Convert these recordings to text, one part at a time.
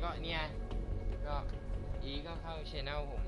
ก็เนี่ยก็อีก็เข้าช anel ผม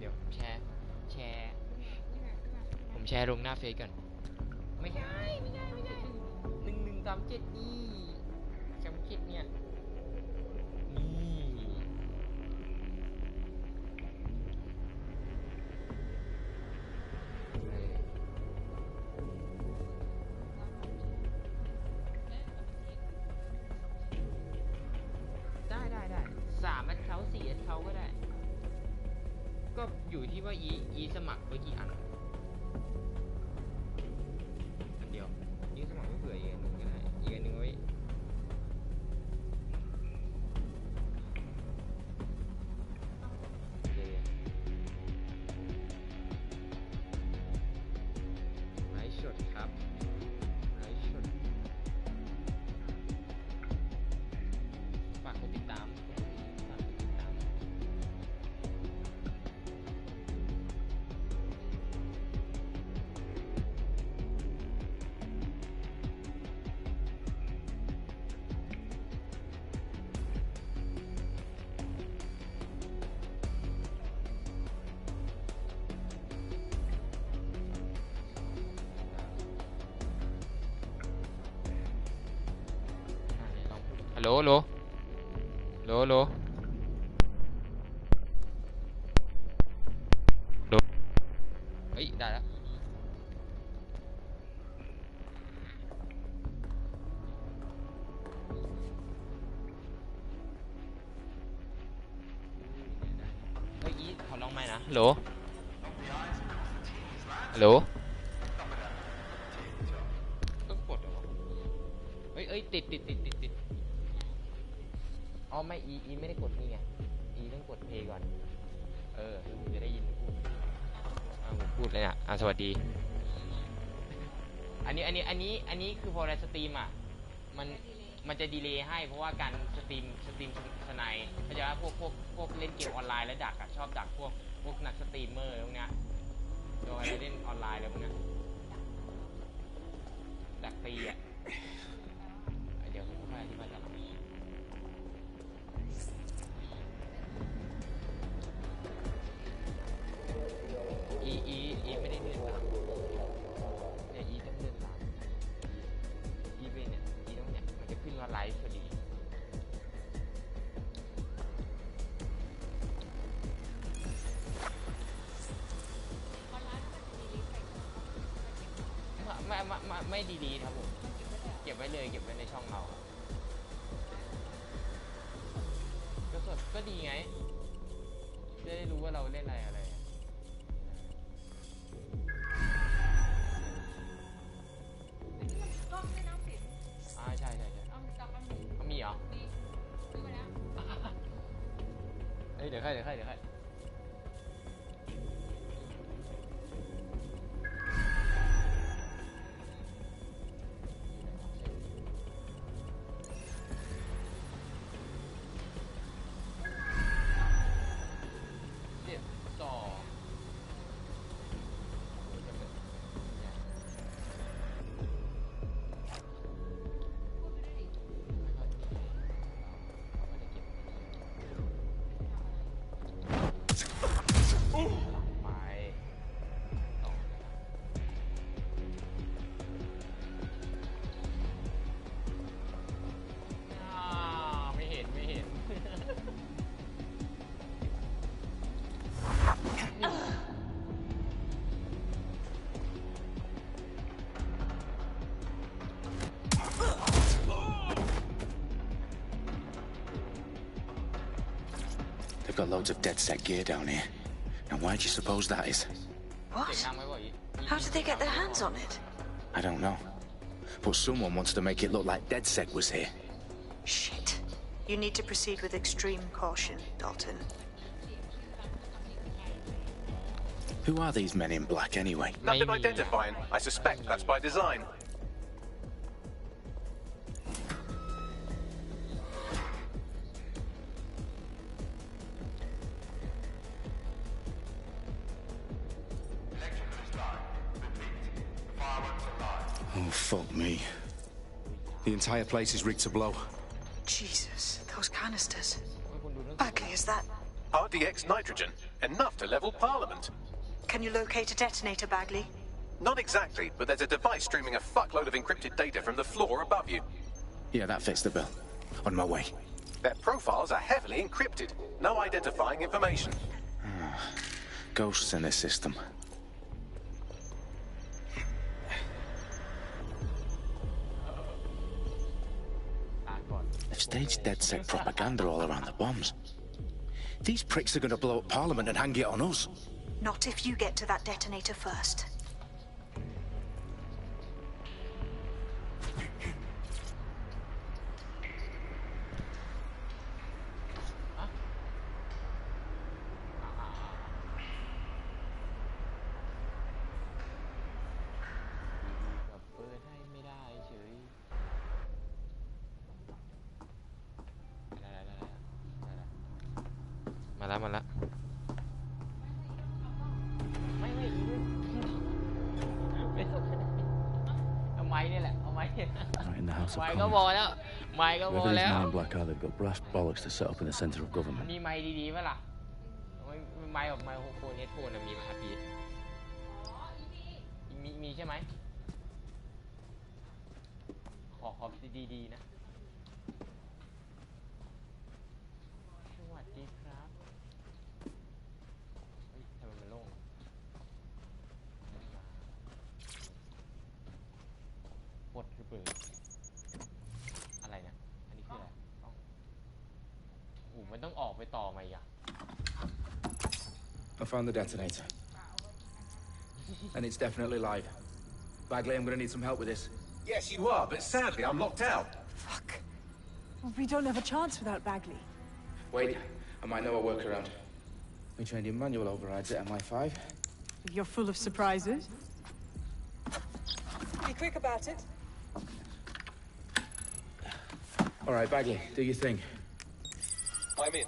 เดี๋ยวแชร์ผมแชร์ลงหน้าเฟซก่อนไม่ใช่1137นี่จำคิดเนี่ยนี่ได้3 account 4 account ก็ได้ก็อยู่ที่ว่าอีสมัครไว้กี่อันเดียวอีสมัครไว้เผื่ออีกอันหนึ่งก็ได้อีกอันหนึ่งไว้ไลฟ์สดครับไลฟ์สดฝากกดติดตามฮัลโหลเฮ้ยได้แล้วเฮ้ยอีขอลองไหมนะฮัลโหลต้องกดเหรอเฮ้ยติดอ๋อไม่อีไม่ได้กดนี่ไงอีต้องกดเพย์ก่อนจะได้ยินพูดผมพูดเลยนะสวัสดีอันนี้คือพอเราสตรีมอ่ะมันจะดีเลย์ให้เพราะว่าการสตรีมสไนด์เขาจะว่าพวกเล่นเกมออนไลน์แล้วดักอ่ะชอบดักพวกนักสตรีมเมอร์พวกเนี้ยโดยเล่นออนไลน์แล้วพวกเนี้ยดักตีอ่ะเดี๋ยวผมค่อยอธิบายต่ออีไม่ได้เลื่อนตามเนี่ยอีต้องเลื่อนตามอีเป็นเนี่ยอีต้องเนี่ยมันจะขึ้นว่าไลฟ์พอดีไม่ดีครับผมเก็บไว้เลยเก็บไว้ในช่องเราก็สดก็ดีไงจะได้รู้ว่าเราเล่นอะไรใช่มีเหรอซื้อมาแล้วเดี๋ยวค่อยไม่เห็นThey've got loads of dead-set gear down here. Now why do you suppose that is? What? How did they get their hands on it? I don't know. But someone wants to make it look like DedSec was here. Shit. You need to proceed with extreme caution, Dalton. Who are these men in black anyway? Nothing identifying. I suspect that's by design. Oh, fuck me. The entire place is rigged to blow. Jesus, those canisters. Bagley, is that... RDX nitrogen. Enough to level Parliament. Can you locate a detonator, Bagley? Not exactly, but there's a device streaming a fuckload of encrypted data from the floor above you. Yeah, that fits the bill. On my way. Their profiles are heavily encrypted. No identifying information. Ghosts in this system. They've staged DedSec propaganda all around the bombs. These pricks are going to blow up Parliament and hang it on us. Not if you get to that detonator first.มาแล้วไม่เอาไม้นี่แหละเอาไม้ Right in the House of ไม้ก็ Commons. พอแล้วไม้ก็พอ Whoever แล้ these ว men in black are, they've got brass bollocks to set up in the centre of government. มีไม้ดีๆป่ะล่ะไม้แบบไมโครโฟนเฮดโฟนมีไหมครับพี่มีใช่ไหมขอดีๆนะสวัสดีครับเฮ้ยทำไมมันโล่งปลดคือเปิดอะไรเนี่ยอันนี้คืออะไรโอ้มันต้องออกไปต่อมาอีกอะ I found the detonator. And it's definitely live. Bagley, I'm gonna need some help with this. Yes, you are, but sadly I'm locked out. Fuck. Well, we don't have a chance without Bagley. Wait, I might know a workaround. We trained in manual overrides at MI5. You're full of surprises. Be quick about it. All right, Bagley, do your thing. I'm in.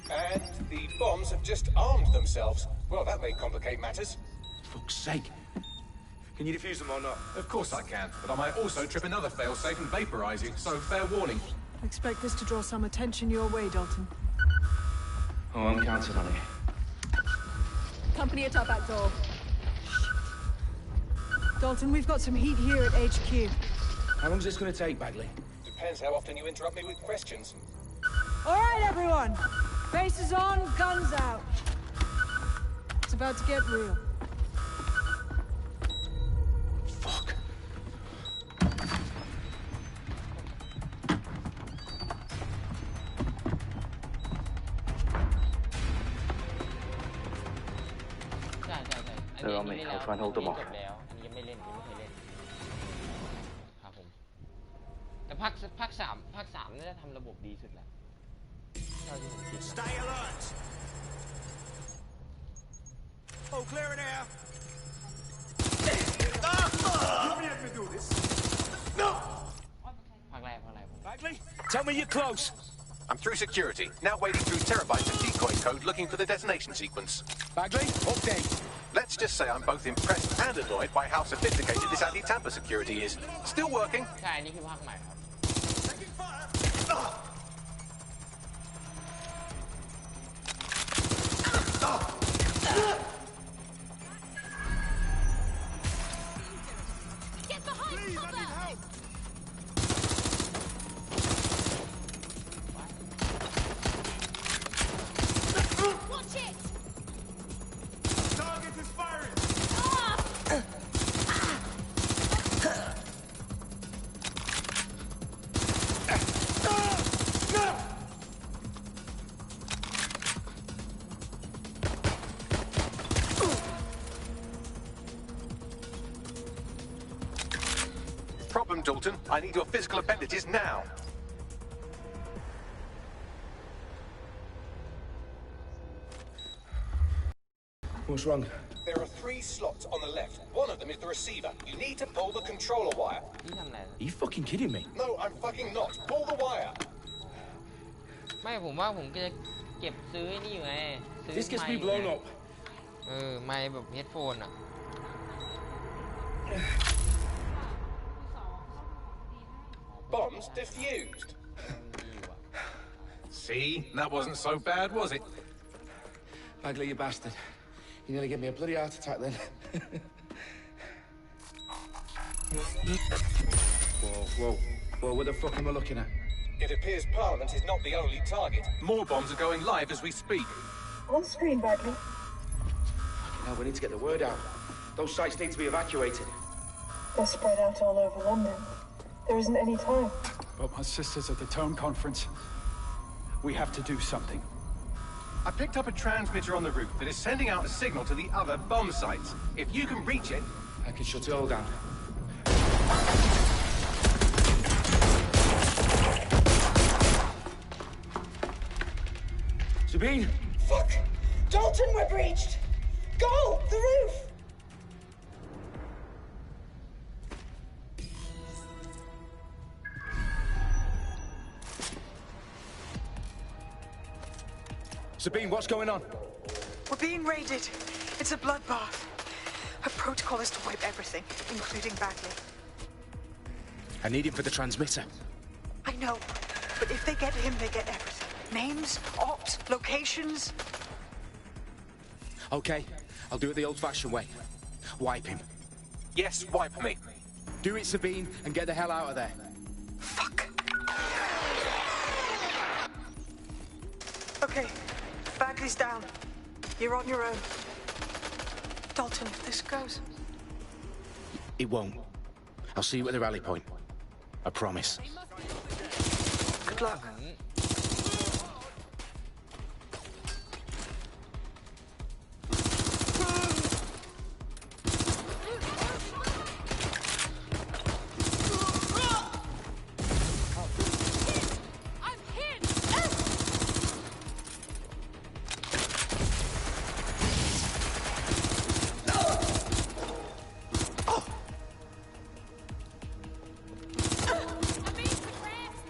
And the bombs have just armed themselves. Well, that may complicate matters. Fuck's sake. Can you defuse them or not? Of course I can, but I might also trip another failsafe and vaporize you, so fair warning. I expect this to draw some attention your way, Dalton. Oh, I'm counting on it. Company at our back door. Dalton, we've got some heat here at HQ. How long's this gonna take, Bagley? Depends how often you interrupt me with questions. All right, everyone. Faces on, guns out. It's about to get real. Fuck. They're on me. I'll try and hold them off. อันนี้ยังไม่เล่นยังไม่เคยเล่นครับผมแต่ภาคสามน่าจะทำระบบดีสุดแล้วเท่าที่ผมคิดนะ Stay alert. Oh, clear in here. You want me to do this? No. ภาคแรกผม Bagley. Tell me you're close. I'm through security, now wading through terabytes of decoy code looking for the detonation sequence. Bagley, update. Let's just say I'm both impressed and annoyed by how sophisticated this anti-tamper security is. Still working. ใช่อันนี้คือภาคใหม่ครับ Taking fire. Get behind Please, I cover! need help. Watch it! Target is firing. Problem, Dalton. I need your physical appendages now. What's wrong? There are 3 slots on the left. One of them is the receiver. You need to pull the controller wire. นี่ทำอะไร Are you fucking kidding me? No, I'm fucking not. Pull the wire. ไม่ผมว่าผมจะเก็บซื้อไอ้นี่อยู่ไงซื้อ This gets ไม me ค์ blown ไง up. ไมค์แบบเฮดโฟนอ่ะ Bombs defused. See? That wasn't so bad, was it? Bagley, you bastard. You nearly gave me a bloody heart attack then. Whoa, what the fuck am I looking at? It appears Parliament is not the only target. More bombs are going live as we speak. On screen, Bagley. Now we need to get the word out. Those sites need to be evacuated. They're spread out all over London. There isn't any time. But my sister's at the town conference. We have to do something. I picked up a transmitter on the roof that is sending out a signal to the other bomb sites. If you can reach it... I can shut it all down. Sabine! Fuck! Dalton, we're breached! Go! The roof! Sabine, what's going on? We're being raided. It's a bloodbath. Her protocol is to wipe everything, including Bagley. I need him for the transmitter. I know, but if they get him, they get everything. Names, ops, locations. Okay, I'll do it the old-fashioned way. Wipe him. Yes, wipe me. Do it, Sabine, and get the hell out of there. Fuck. Okay, Bagley's down. You're on your own. Dalton, if this goes... It won't. I'll see you at the rally point. I promise. Good luck. I'm hit! I'm being suppressed!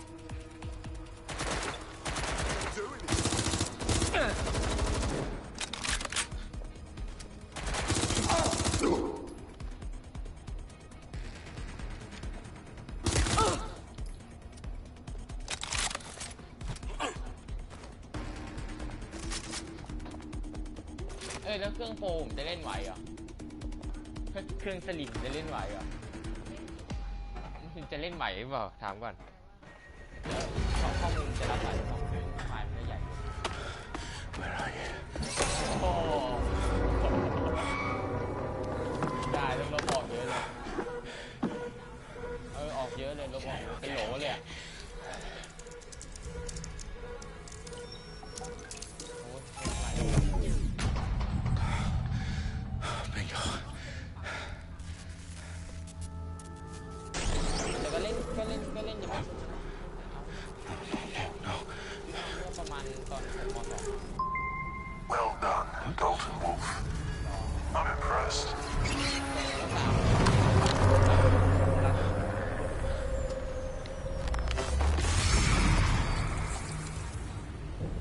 แล้วเครื่องโฟมจะเล่นไหวเหรอเครื่องสลิมจะเล่นไหวเหรอจะเล่นไหวหรือเปล่าถามก่อนข้อมูลจะรับไหวหรือเปล่าไฟล์มันใหญ่ Where are you? โอ้ได้ต้องลบออกเยอะเลยออกเยอะเลยลบออกเป็นโหลเลยอะBingo. แต่ก็เล่นอยู่มั้ย No. ประมาณตอนม.2 Well done, Dalton Wolf. I'm impressed.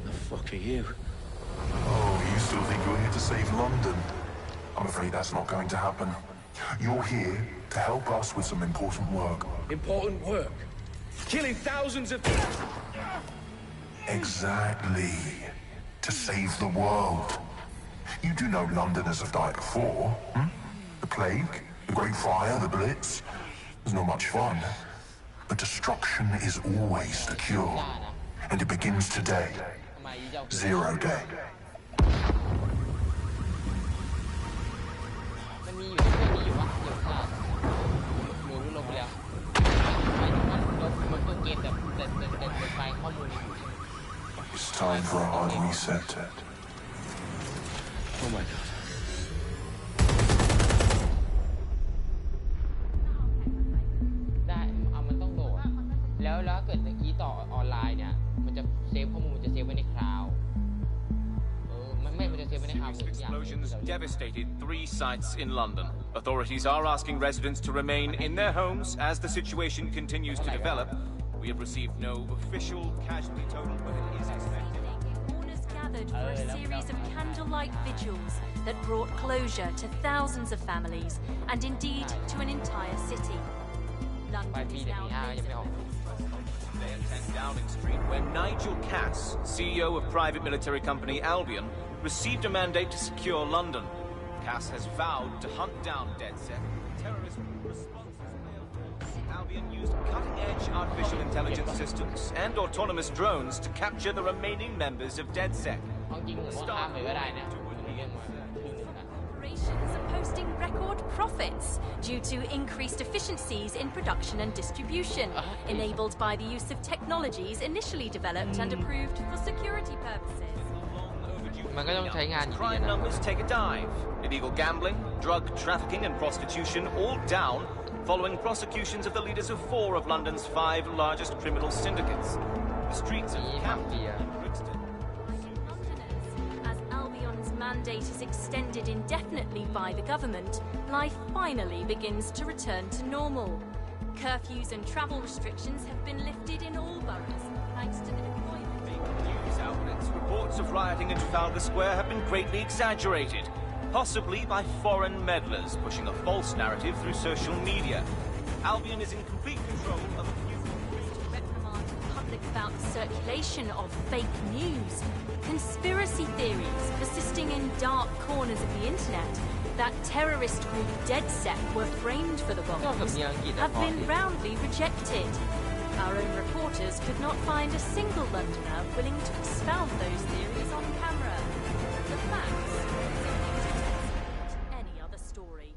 The fuck are you? Oh, you still think you're here to save London? I'm afraid that's not going to happen. You're here to help us with some important work. Important work? Killing thousands of... Exactly. To save the world. You do know Londoners have died before, hmm? The Plague, the Great Fire, the Blitz. It's not much fun. But destruction is always the cure. And it begins today. 0 day. มันมีอยู่ว่าเกี่ยวกับหรือลบไปแล้วหมายถึงว่าลบมันตัวเกมแต่ไฟล์ข้อมูลอยู่ It's time for a hard reset. Oh my god. ได้มันต้องโหลดแล้วเกิดเมื่อกี้ต่อออนไลน์เนี่ยมันจะเซฟข้อมูลมันจะเซฟไว้ในคลาวด์มันจะเซฟไว้ใน Series of explosions devastated 3 sites in London. Authorities are asking residents to remain in their homes as the situation continues to develop. We have received no official casualty total, but it is expected. Mourners gathered for a series of candlelight vigils that brought closure to thousands of families and indeed to an entire city. London is now Day at 10 Downing Street, where Nigel Cass, CEO of private military company Albion, received a mandate to secure London. Cass has vowed to hunt down DedSec. Terrorist responses failed. Albion used cutting-edge artificial intelligence systems and autonomous drones to capture the remaining members of DedSec. Operations are posting record profits due to increased efficiencies in production and distribution, enabled by the use of technologies initially developed and approved for security purposes. Crime numbers take a dive. Illegal gambling, drug trafficking and prostitution all down following prosecutions of the leaders of 4 of London's 5 largest criminal syndicates. The streets of Camden and Brixton. As Albion's mandate is extended indefinitely by the government, life finally begins to return to normal. Curfews and travel restrictions have been lifted in all boroughs, thanks to the deployment. News outlets' reports of rioting in Trafalgar Square have been greatly exaggerated, possibly by foreign meddlers pushing a false narrative through social media. Albion is in complete control of reprimand the public about the circulation of fake news, conspiracy theories persisting in dark corners of the internet that terrorist group DedSec were framed for the bombs have been roundly rejected. Our own reporters could not find a single Londoner willing to expound those theories on camera. The facts simply any other story.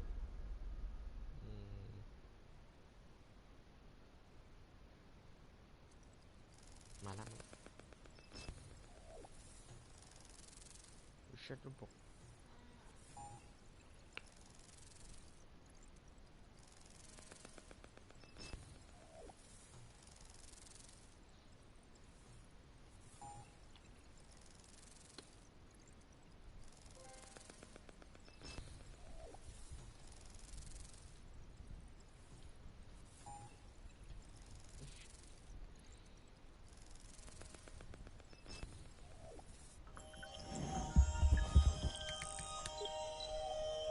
Mana? Buset lu, Bok.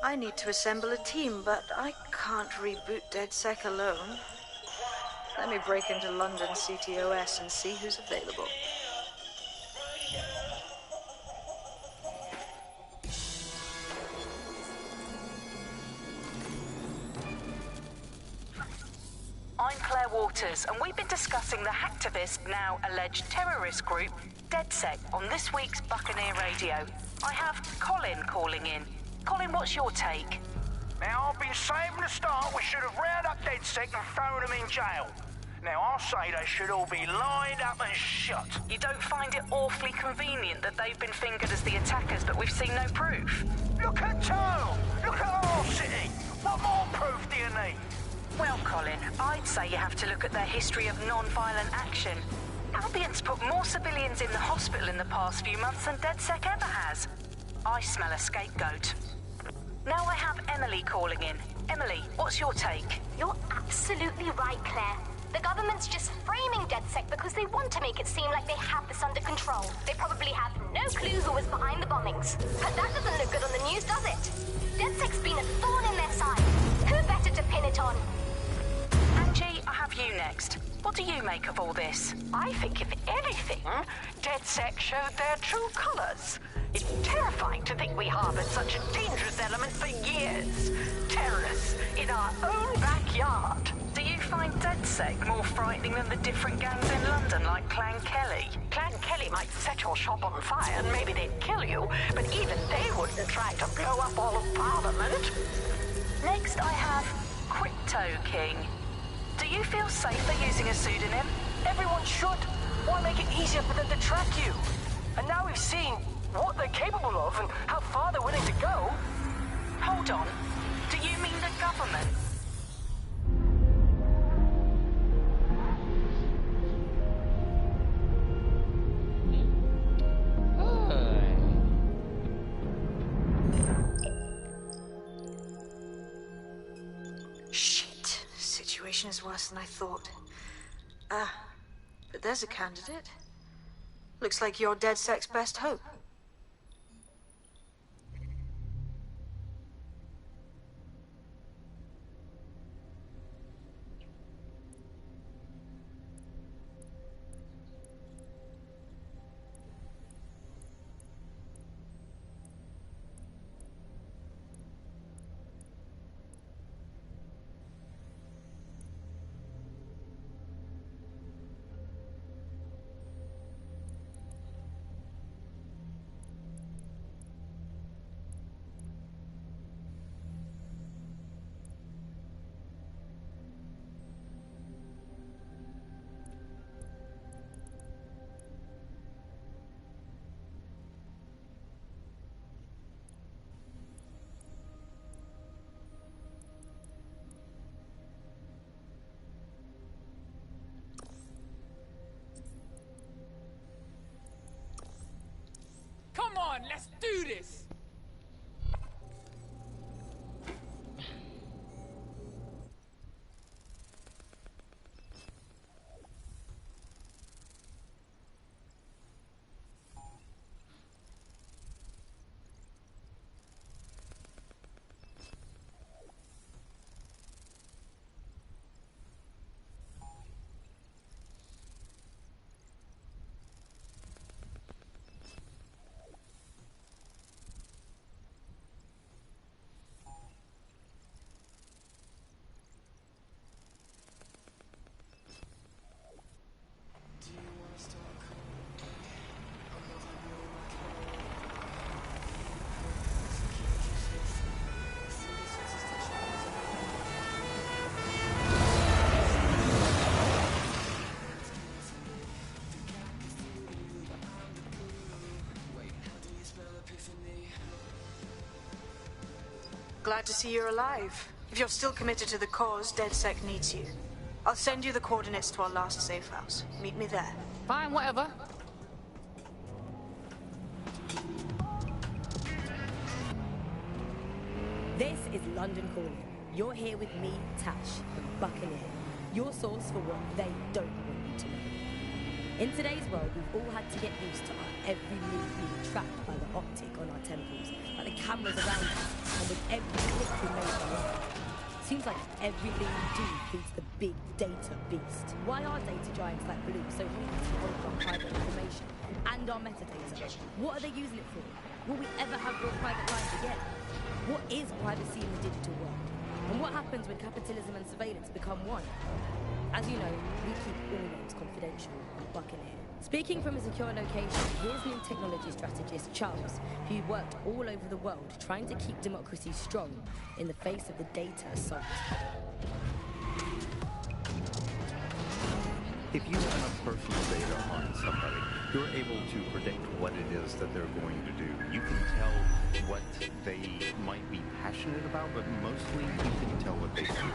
I need to assemble a team, but I can't reboot DedSec alone. Let me break into London CTOS and see who's available. I'm Claire Waters, and we've been discussing the hacktivist, now alleged terrorist group, DedSec, on this week's Buccaneer Radio. I have Colin calling in. Colin, what's your take? Now, I've been saying from the start we should have rounded up DedSec and thrown them in jail. Now, I'll say they should all be lined up and shot. You don't find it awfully convenient that they've been fingered as the attackers, but we've seen no proof? Look at Town! Look at our city! What more proof do you need? Well, Colin, I'd say you have to look at their history of non-violent action. Albion's put more civilians in the hospital in the past few months than DedSec ever has. I smell a scapegoat. Now I have Emily calling in. Emily, what's your take? You're absolutely right, Claire. The government's just framing DedSec because they want to make it seem like they have this under control. They probably have no clue who was behind the bombings. But that doesn't look good on the news, does it? DedSec's been a thorn in their side. Who better to pin it on? Angie, I have you next. What do you make of all this? I think, if anything, DedSec showed their true colors. It's terrifying to think we harbored such a dangerous element for years. Terrorists in our own backyard. Do you find DedSec more frightening than the different gangs in London, like Clan Kelly? Clan Kelly might set your shop on fire and maybe they'd kill you, but even they wouldn't try to blow up all of Parliament. Next, I have Crypto King. Do you feel safer using a pseudonym? Everyone should. Why make it easier for them to track you? And now we've seen what they're capable of and how far they're willing to go. Hold on. Do you mean the government? situation is worse than I thought. But there's a candidate. Looks like you're DedSec's best hope. Come on, let's do this! Glad to see you're alive. If you're still committed to the cause, DedSec needs you. I'll send you the coordinates to our last safe house. Meet me there. Fine, whatever. This is London Calling. You're here with me, Tash, the Buccaneer. Your source for what they don't want you to know. In today's world, we've all had to get used to our every move being tracked by the optic on our temples, by the cameras around us, and with every click we make online. Seems like everything we do feeds the big data beast. Why are data giants like Blue so hungry to hold our private information and our metadata? What are they using it for? Will we ever have real private lives again? What is privacy in the digital world? And what happens when capitalism and surveillance become one? As you know, we keep all names confidential on Buccaneer. Speaking from a secure location, here's new technology strategist Charles, who worked all over the world trying to keep democracy strong in the face of the data assault. If you have enough personal data on somebody, you're able to predict what it is that they're going to do. You can tell what they might be passionate about, but mostly you can tell what they fear.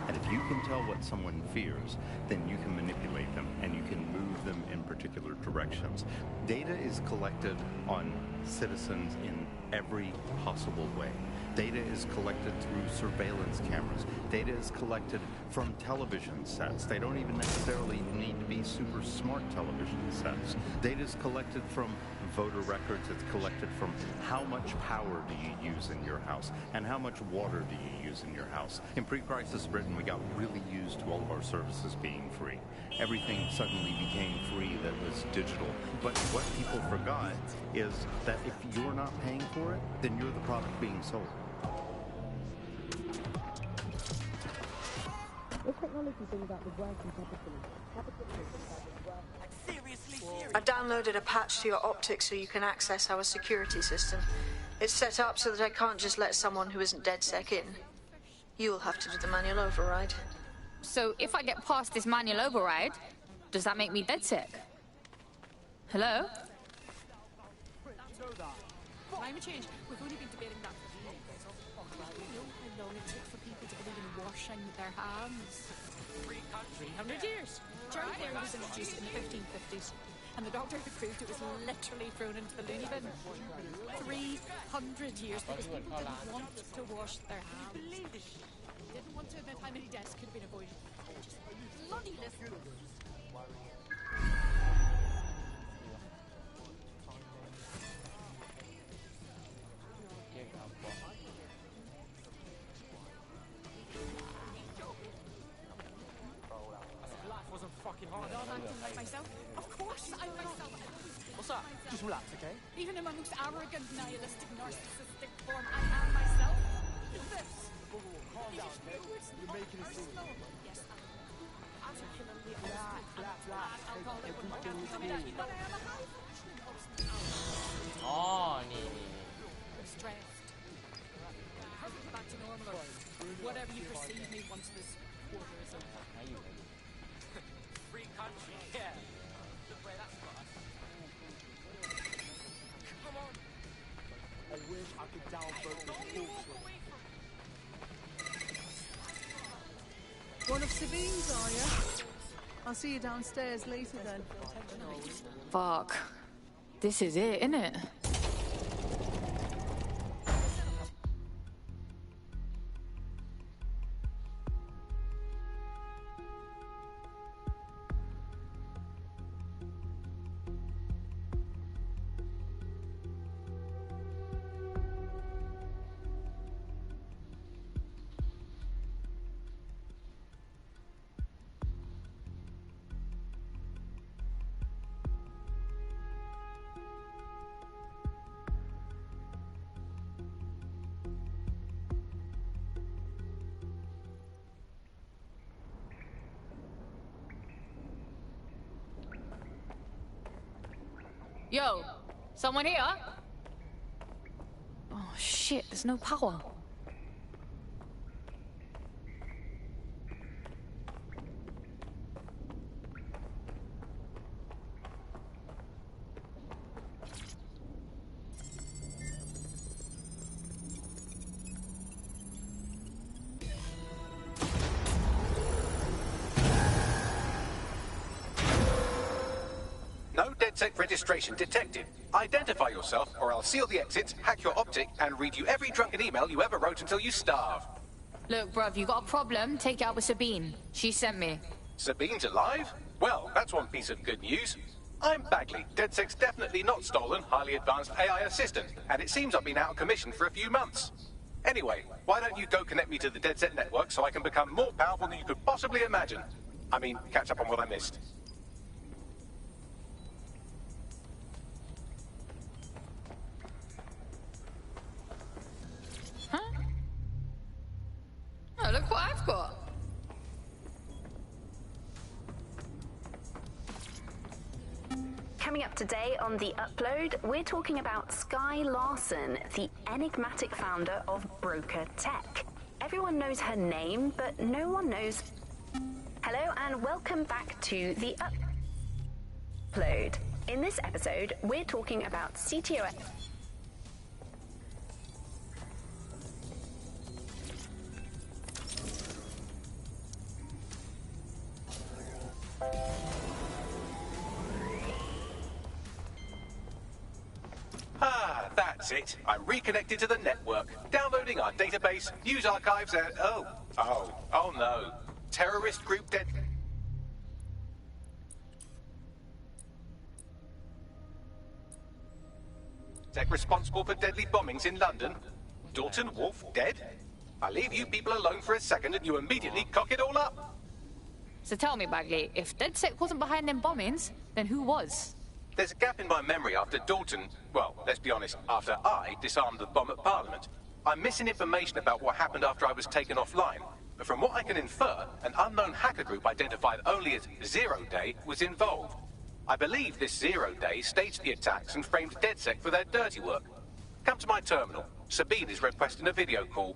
And if you can tell what someone fears, then you can manipulate them and you can move them in particular directions. Data is collected on citizens in every possible way. Data is collected through surveillance cameras. Data is collected from television sets. They don't even necessarily need to be super smart television sets. Data is collected from voter records. It's collected from how much power do you use in your house and how much water do you use in your house. In pre-crisis Britain, we got really used to all of our services being free. Everything suddenly became free that was digital. But what people forgot is that if you're not paying for it, then you're the product being sold. This technology brings out the working capitalism. I downloaded a patch to your optics so you can access our security system. It's set up so that I can't just let someone who isn't DedSec in. You'll have to do the manual override. So if I get past this manual override, does that make me DedSec? Hello? Climate change. We've only been debating that for years. Do you know how long it took for people to believe in washing their hands? 300 years. Germ theory was introduced in the 1550s, and the doctor who proved it was literally thrown into the loony bin. 300 years because people didn't want to wash their hands. Didn't want to admit how many deaths could have been avoided. bloody listeners. Life wasn't fucking hard. I'm acting like myself. Of course, I'm myself. What's up? Just relax, okay? Even in my most arrogant, nihilistic, narcissistic form, I am myself. This. Calm down, man. You're making it seem. Yes, I'm particularly Relax. alcohol that would not have me that, but I am a high functioning host. อ๋อ นี่ Stressed. Perfectly back to normal, or whatever you perceive me once this quarter is over. Free country, yeah. Look where that's got us. Come on. I wish I could downvote this bullshit. One of Sabine's, are you? I'll see you downstairs later then. Fuck. This is it, innit? Yo, someone here? Oh shit, there's no power. No DedSec registration detected. Identify yourself, or I'll seal the exits, hack your optic, and read you every drunken email you ever wrote until you starve. Look, bruv, you got a problem? Take it out with Sabine. She sent me. Sabine's alive? Well, that's one piece of good news. I'm Bagley, DedSec's definitely not stolen, highly advanced AI assistant, and it seems I've been out of commission for a few months. Anyway, why don't you go connect me to the DedSec network so I can become more powerful than you could possibly imagine? I mean, catch up on what I missed. Oh, look what I've got. Coming up today on The Upload, we're talking about Sky Larson, the enigmatic founder of Broker Tech. Everyone knows her name, but no one knows... Hello and welcome back to The Upload. In this episode, we're talking about CTO... Ah, that's it. I'm reconnected to the network, downloading our database, news archives, and... Oh no. Terrorist group dead... Tech responsible for deadly bombings in London. Dalton Wolf dead? I leave you people alone for a second and you immediately cock it all up. So tell me, Bagley, if DedSec wasn't behind them bombings, then who was? There's a gap in my memory after Dalton, well, let's be honest, after I disarmed the bomb at Parliament. I'm missing information about what happened after I was taken offline, but from what I can infer, an unknown hacker group identified only as Zero Day was involved. I believe this 0 Day staged the attacks and framed DedSec for their dirty work. Come to my terminal. Sabine is requesting a video call.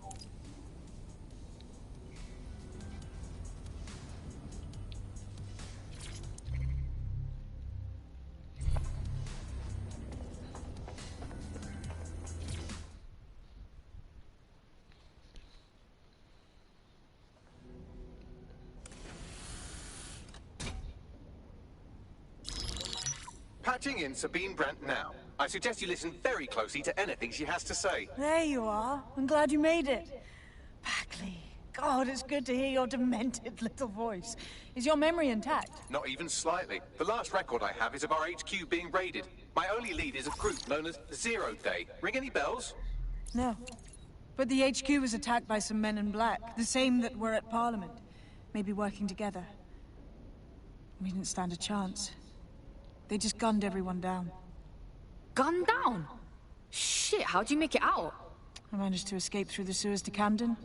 Patching in Sabine Brandt now. I suggest you listen very closely to anything she has to say. There you are. I'm glad you made it. Bagley, God, it's good to hear your demented little voice. Is your memory intact? Not even slightly. The last record I have is of our HQ being raided. My only lead is a group known as Zero Day. Ring any bells? No. But the HQ was attacked by some men in black, the same that were at Parliament. Maybe working together. We didn't stand a chance. They just gunned everyone down. Gunned down? Shit, how'd you make it out? I managed to escape through the sewers to Camden.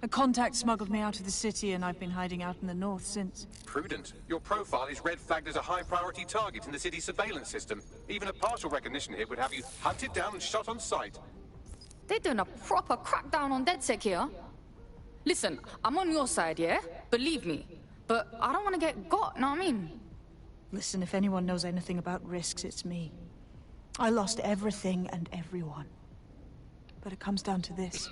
A contact smuggled me out of the city, and I've been hiding out in the north since. Prudent. Your profile is red flagged as a high-priority target in the city's surveillance system. Even a partial recognition hit would have you hunted down and shot on sight. They're doing a proper crackdown on DedSec here. Listen, I'm on your side, yeah? Believe me. But I don't want to get got, know what I mean? Listen, if anyone knows anything about risks, it's me. I lost everything and everyone. But it comes down to this.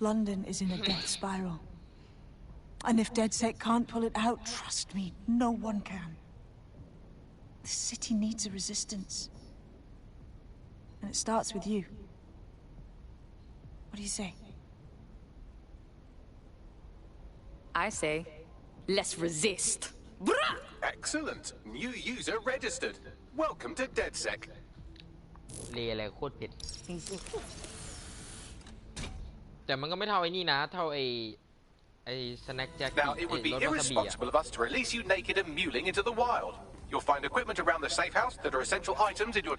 London is in a death spiral. And if DedSec can't pull it out, trust me, no one can. The city needs a resistance. And it starts with you. What do you say? I say, let's resist. Brah! Excellent. New user registered. Welcome to DedSec. เลอะไรโคตรเผ็ด แต่มันก็ไม่เท่าไอ้นี่นะ เท่าไอ้สแน็คแจ็ค Now, it would be irresponsible of us to release you naked and mewling into the wild. You'll find equipment around the safe house that are essential items in your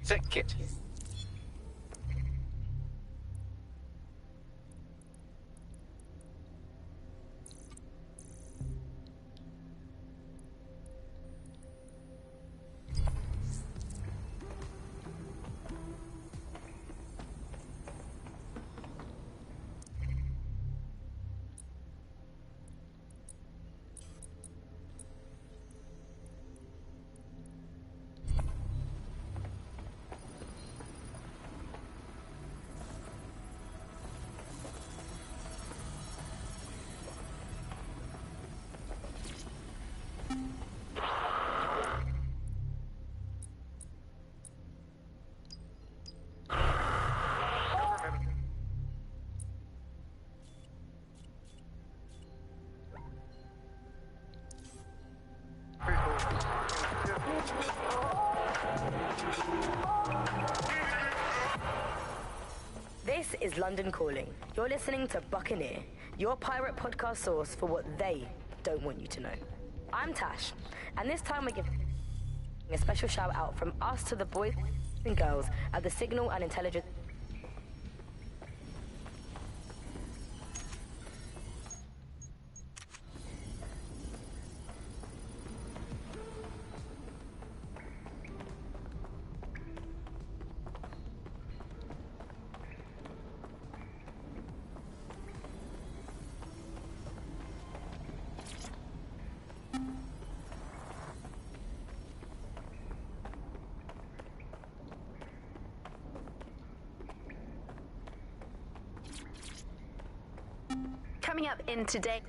DedSec kit. This is London Calling. You're listening to Buccaneer, your pirate podcast source for what they don't want you to know. I'm Tash, and this time we're giving a special shout out from us to the boys and girls at the Signal and Intelligence. Coming up in today.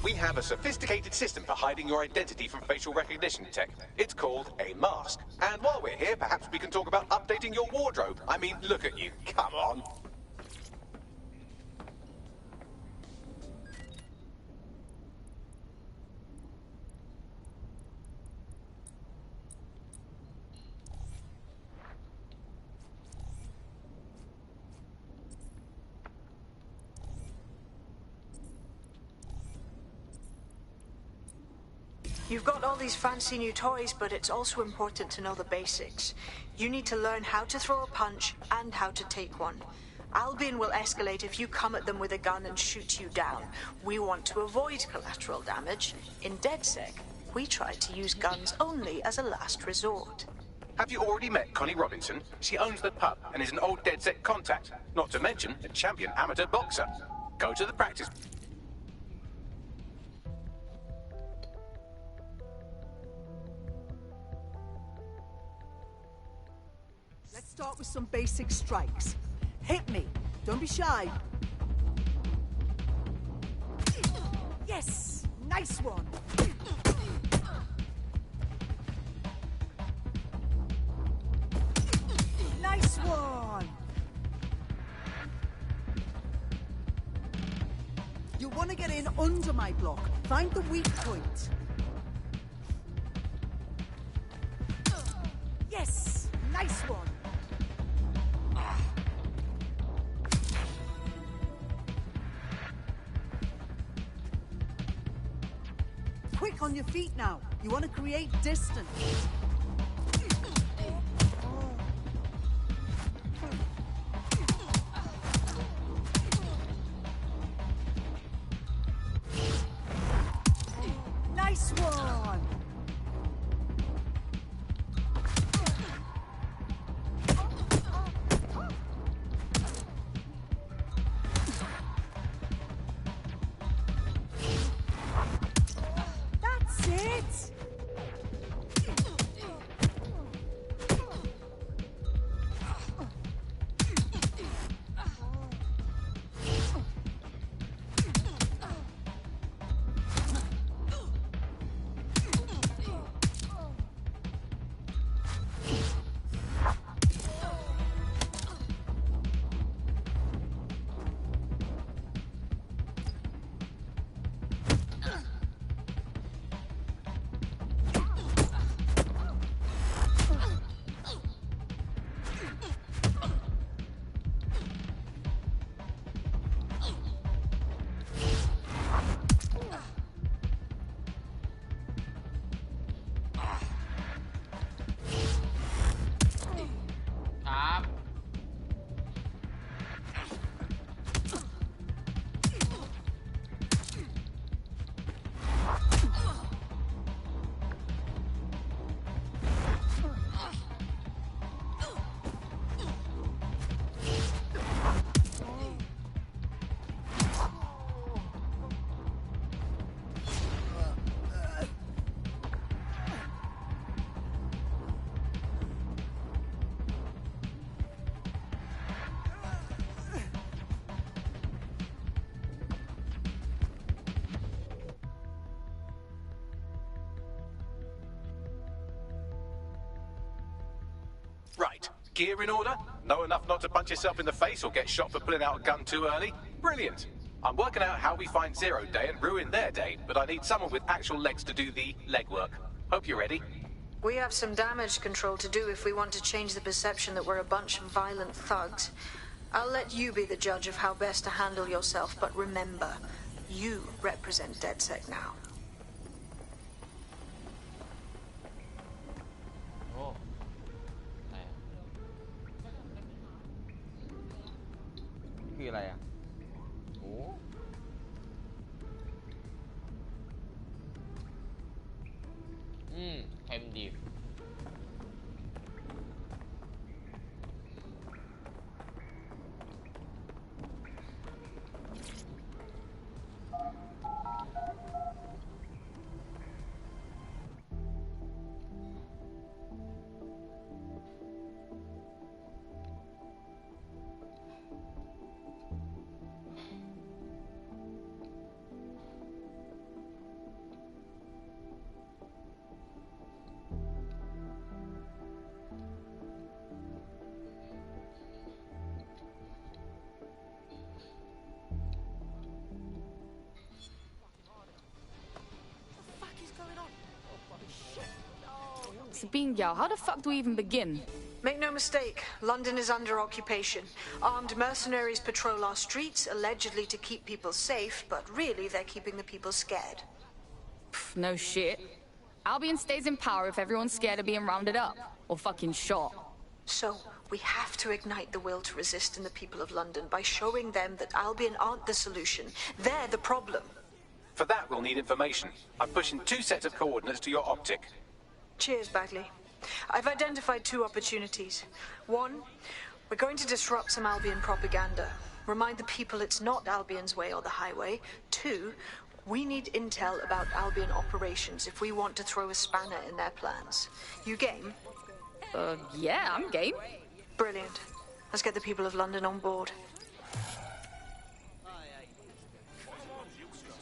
We have a sophisticated system for hiding your identity from facial recognition tech. It's called a mask. And while we're here, perhaps we can talk about updating your wardrobe. I mean, look at you. Come on. You've got all these fancy new toys, but it's also important to know the basics. You need to learn how to throw a punch and how to take one. Albion will escalate if you come at them with a gun and shoot you down. We want to avoid collateral damage. In DedSec, we try to use guns only as a last resort. Have you already met Connie Robinson? She owns the pub and is an old DedSec contact, not to mention a champion amateur boxer. Go to the practice. Let's start with some basic strikes. Hit me. Don't be shy. Yes! Nice one! Nice one! You want to get in under my block. Find the weak point. Yes! Nice one! Quick on your feet now. You want to create distance. Nice one! That's it! Right. Gear in order? Know enough not to punch yourself in the face or get shot for pulling out a gun too early? Brilliant. I'm working out how we find Zero Day and ruin their day, but I need someone with actual legs to do the legwork. Hope you're ready. We have some damage control to do if we want to change the perception that we're a bunch of violent thugs. I'll let you be the judge of how best to handle yourself, but remember, you represent DedSec now. Oh. คืออะไรอ่ะโอ้ใครมันดี Sabine Gal, how the fuck do we even begin? Make no mistake, London is under occupation. Armed mercenaries patrol our streets, allegedly to keep people safe, but really they're keeping the people scared. Pff, no shit. Albion stays in power if everyone's scared of being rounded up. Or fucking shot. So, we have to ignite the will to resist in the people of London by showing them that Albion aren't the solution. They're the problem. For that, we'll need information. I'm pushing 2 sets of coordinates to your optic. Cheers, Bagley. I've identified 2 opportunities. One, we're going to disrupt some Albion propaganda. Remind the people it's not Albion's way or the highway. 2, we need intel about Albion operations if we want to throw a spanner in their plans. You game? Yeah, I'm game. Brilliant. Let's get the people of London on board.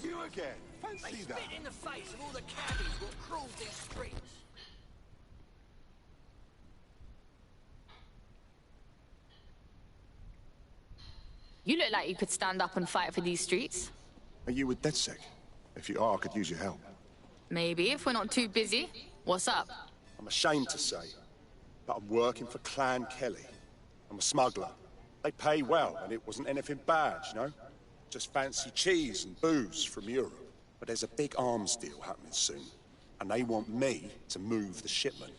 You again. Fancy that. Spit in the face of all the cabbies what crawled these streets. You look like you could stand up and fight for these streets. Are you with DedSec? If you are, I could use your help. Maybe, if we're not too busy. What's up? I'm ashamed to say, but I'm working for Clan Kelly. I'm a smuggler. They pay well, and it wasn't anything bad, you know? Just fancy cheese and booze from Europe. But there's a big arms deal happening soon, and they want me to move the shipment.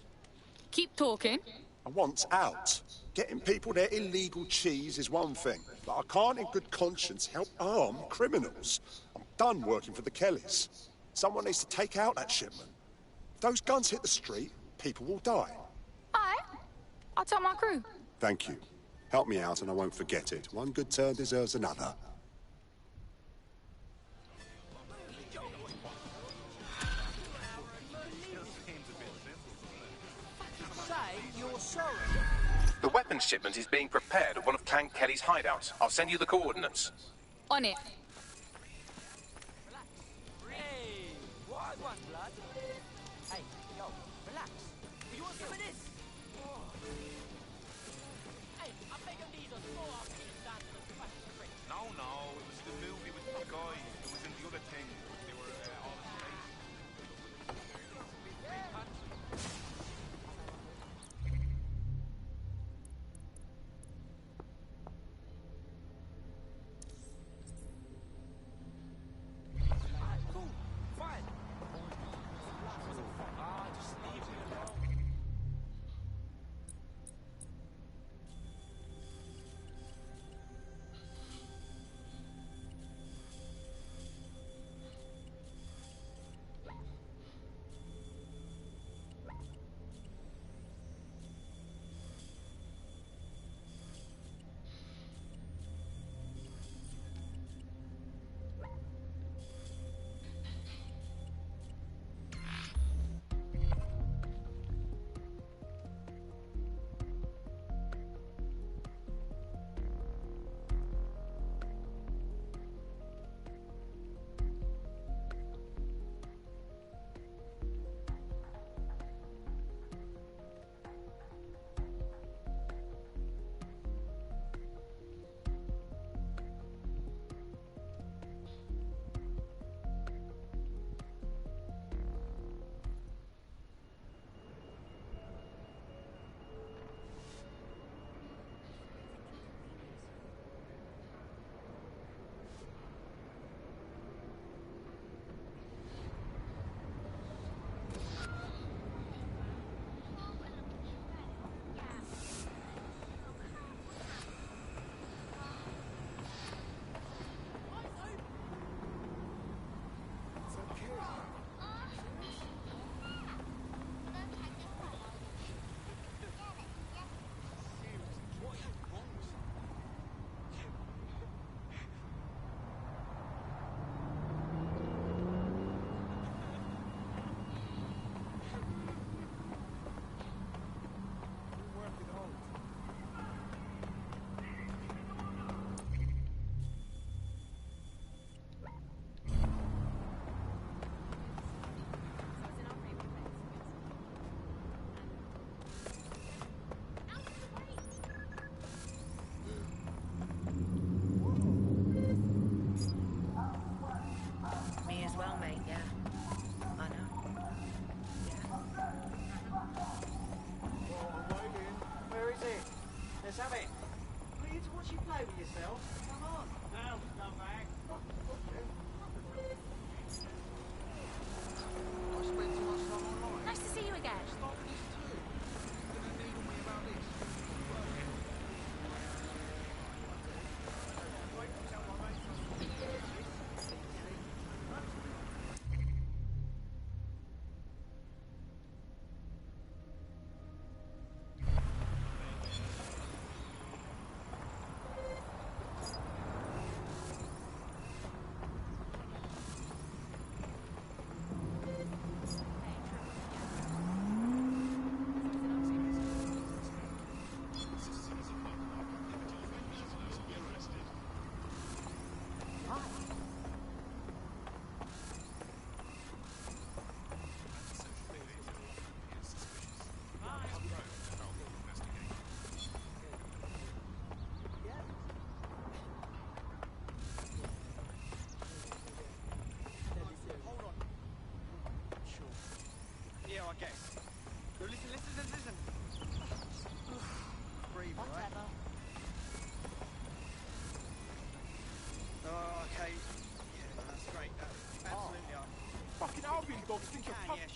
Keep talking. I want out. Getting people their illegal cheese is one thing, but I can't in good conscience help armed criminals. I'm done working for the Kellys. Someone needs to take out that shipment. If those guns hit the street, people will die. Alright. I'll tell my crew. Thank you. Help me out and I won't forget it. One good turn deserves another. Say you're sorry. The weapons shipment is being prepared at one of Clan Kelly's hideouts. I'll send you the coordinates. On it. Hey, what I want, blood? Hey, yo, relax. You want some of this? Hey, I beg of these on 4 hours to get down to the fucking street. No, it was the movie with the guy. It was in the other thing. They were all in space. Cool, fine. Just leave me alone. Me as well, mate, yeah. I know. Where is it? Let's have it. Are you to watch you play with yourself? Come on. Now, scumbag. I spent too much time online. Nice to see you again. Stop this too. You're gonna needle me about this.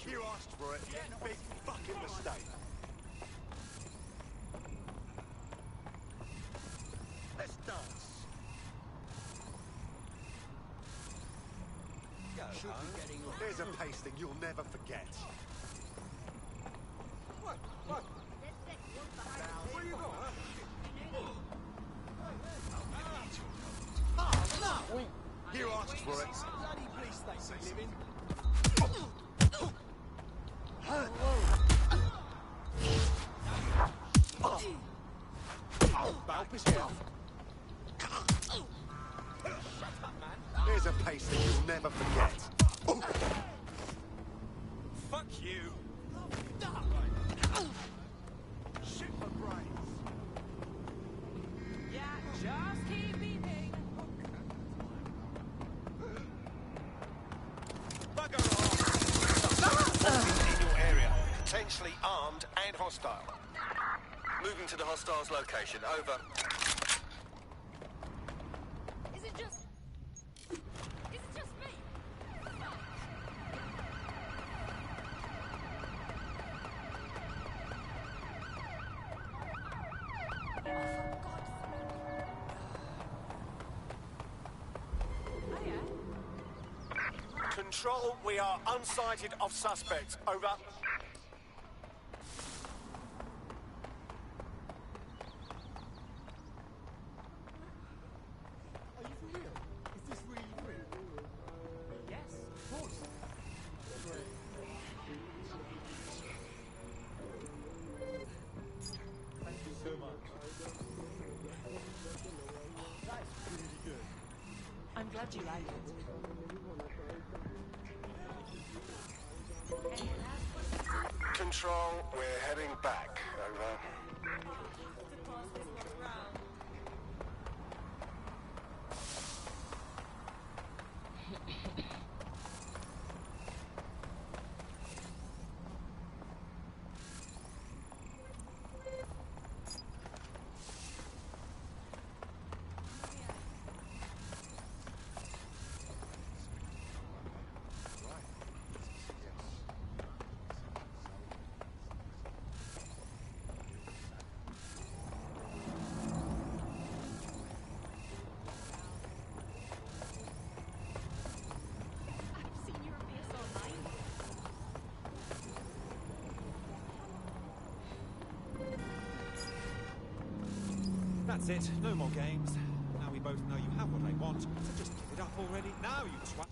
You asked for it. Big fucking mistake. Let's dance. Here's a pasting you'll never forget. What? What? What you got, huh? You asked for it. Bloody police station living. Balp is down. Shut up, man. Here's a pasting you'll never forget. Fuck you. Shit for brains. Yeah, just keep beating. Bugger off! In your area, potentially armed and hostile. Moving to the hostiles' location. Over. Is it just me? Control, we are unsighted of suspects. Over. Are you for real? Is this really real? Yes, of course. Thank you so much. That's really good. I'm glad you like it. Control, we're heading back. Over. That's it. No more games. Now we both know you have what I want, so just give it up already. Now you twat.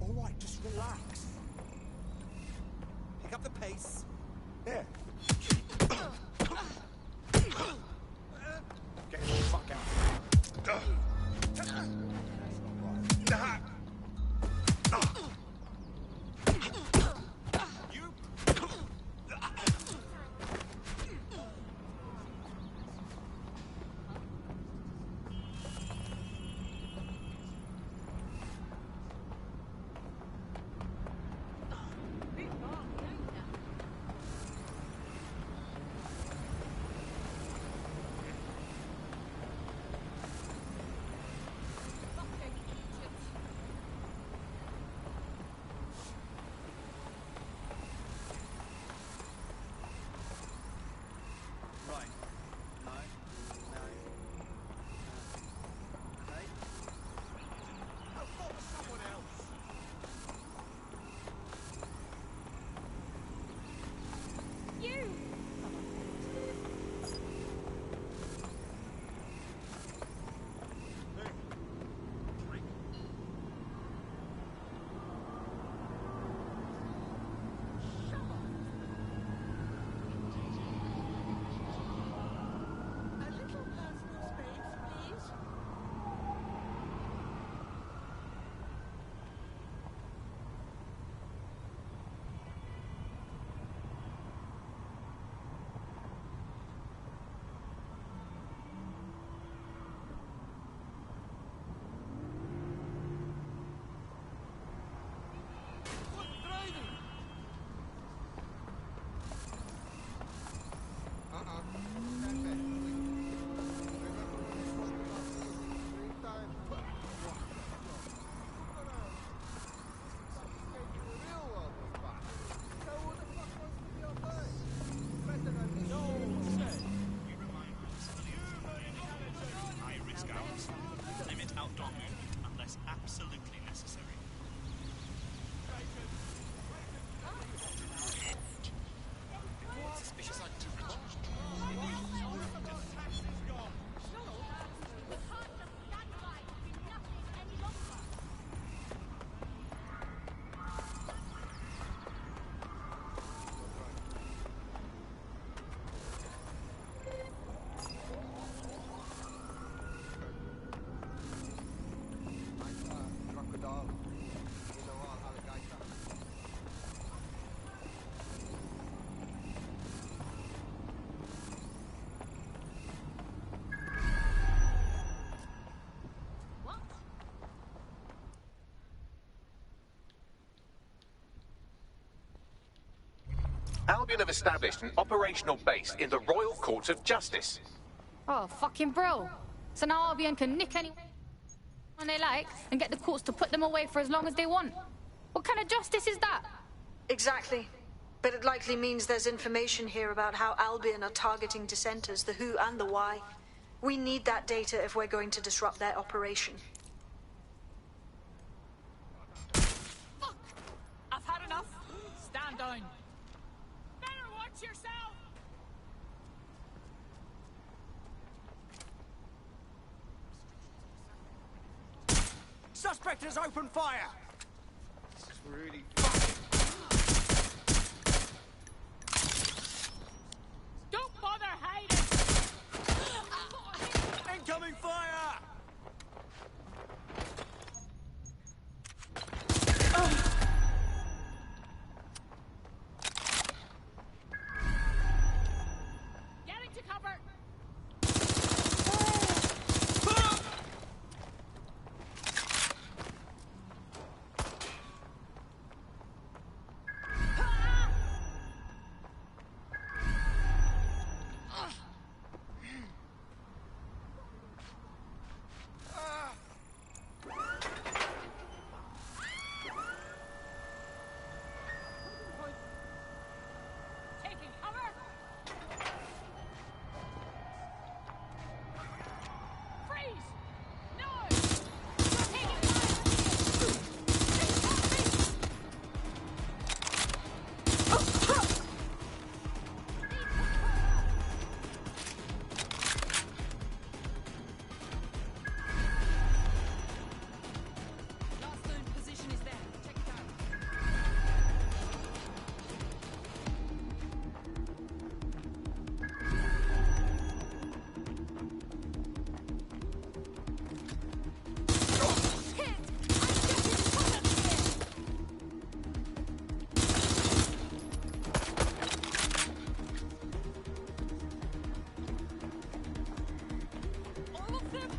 All right, just relax. Pick up the pace. There. Get the fuck out. Albion have established an operational base in the Royal Court of Justice. Oh, fucking bro. So now Albion can nick anyone they like and get the courts to put them away for as long as they want. What kind of justice is that? Exactly. But it likely means there's information here about how Albion are targeting dissenters, the who and the why. We need that data if we're going to disrupt their operation. Fuck! I've had enough. Stand down. Better watch yourself! Suspect has opened fire! This is really Don't bother hiding! incoming fire! Getting to cover! Taking cover! Freeze! No! You're taking Last known position is there. Check it out. All of them?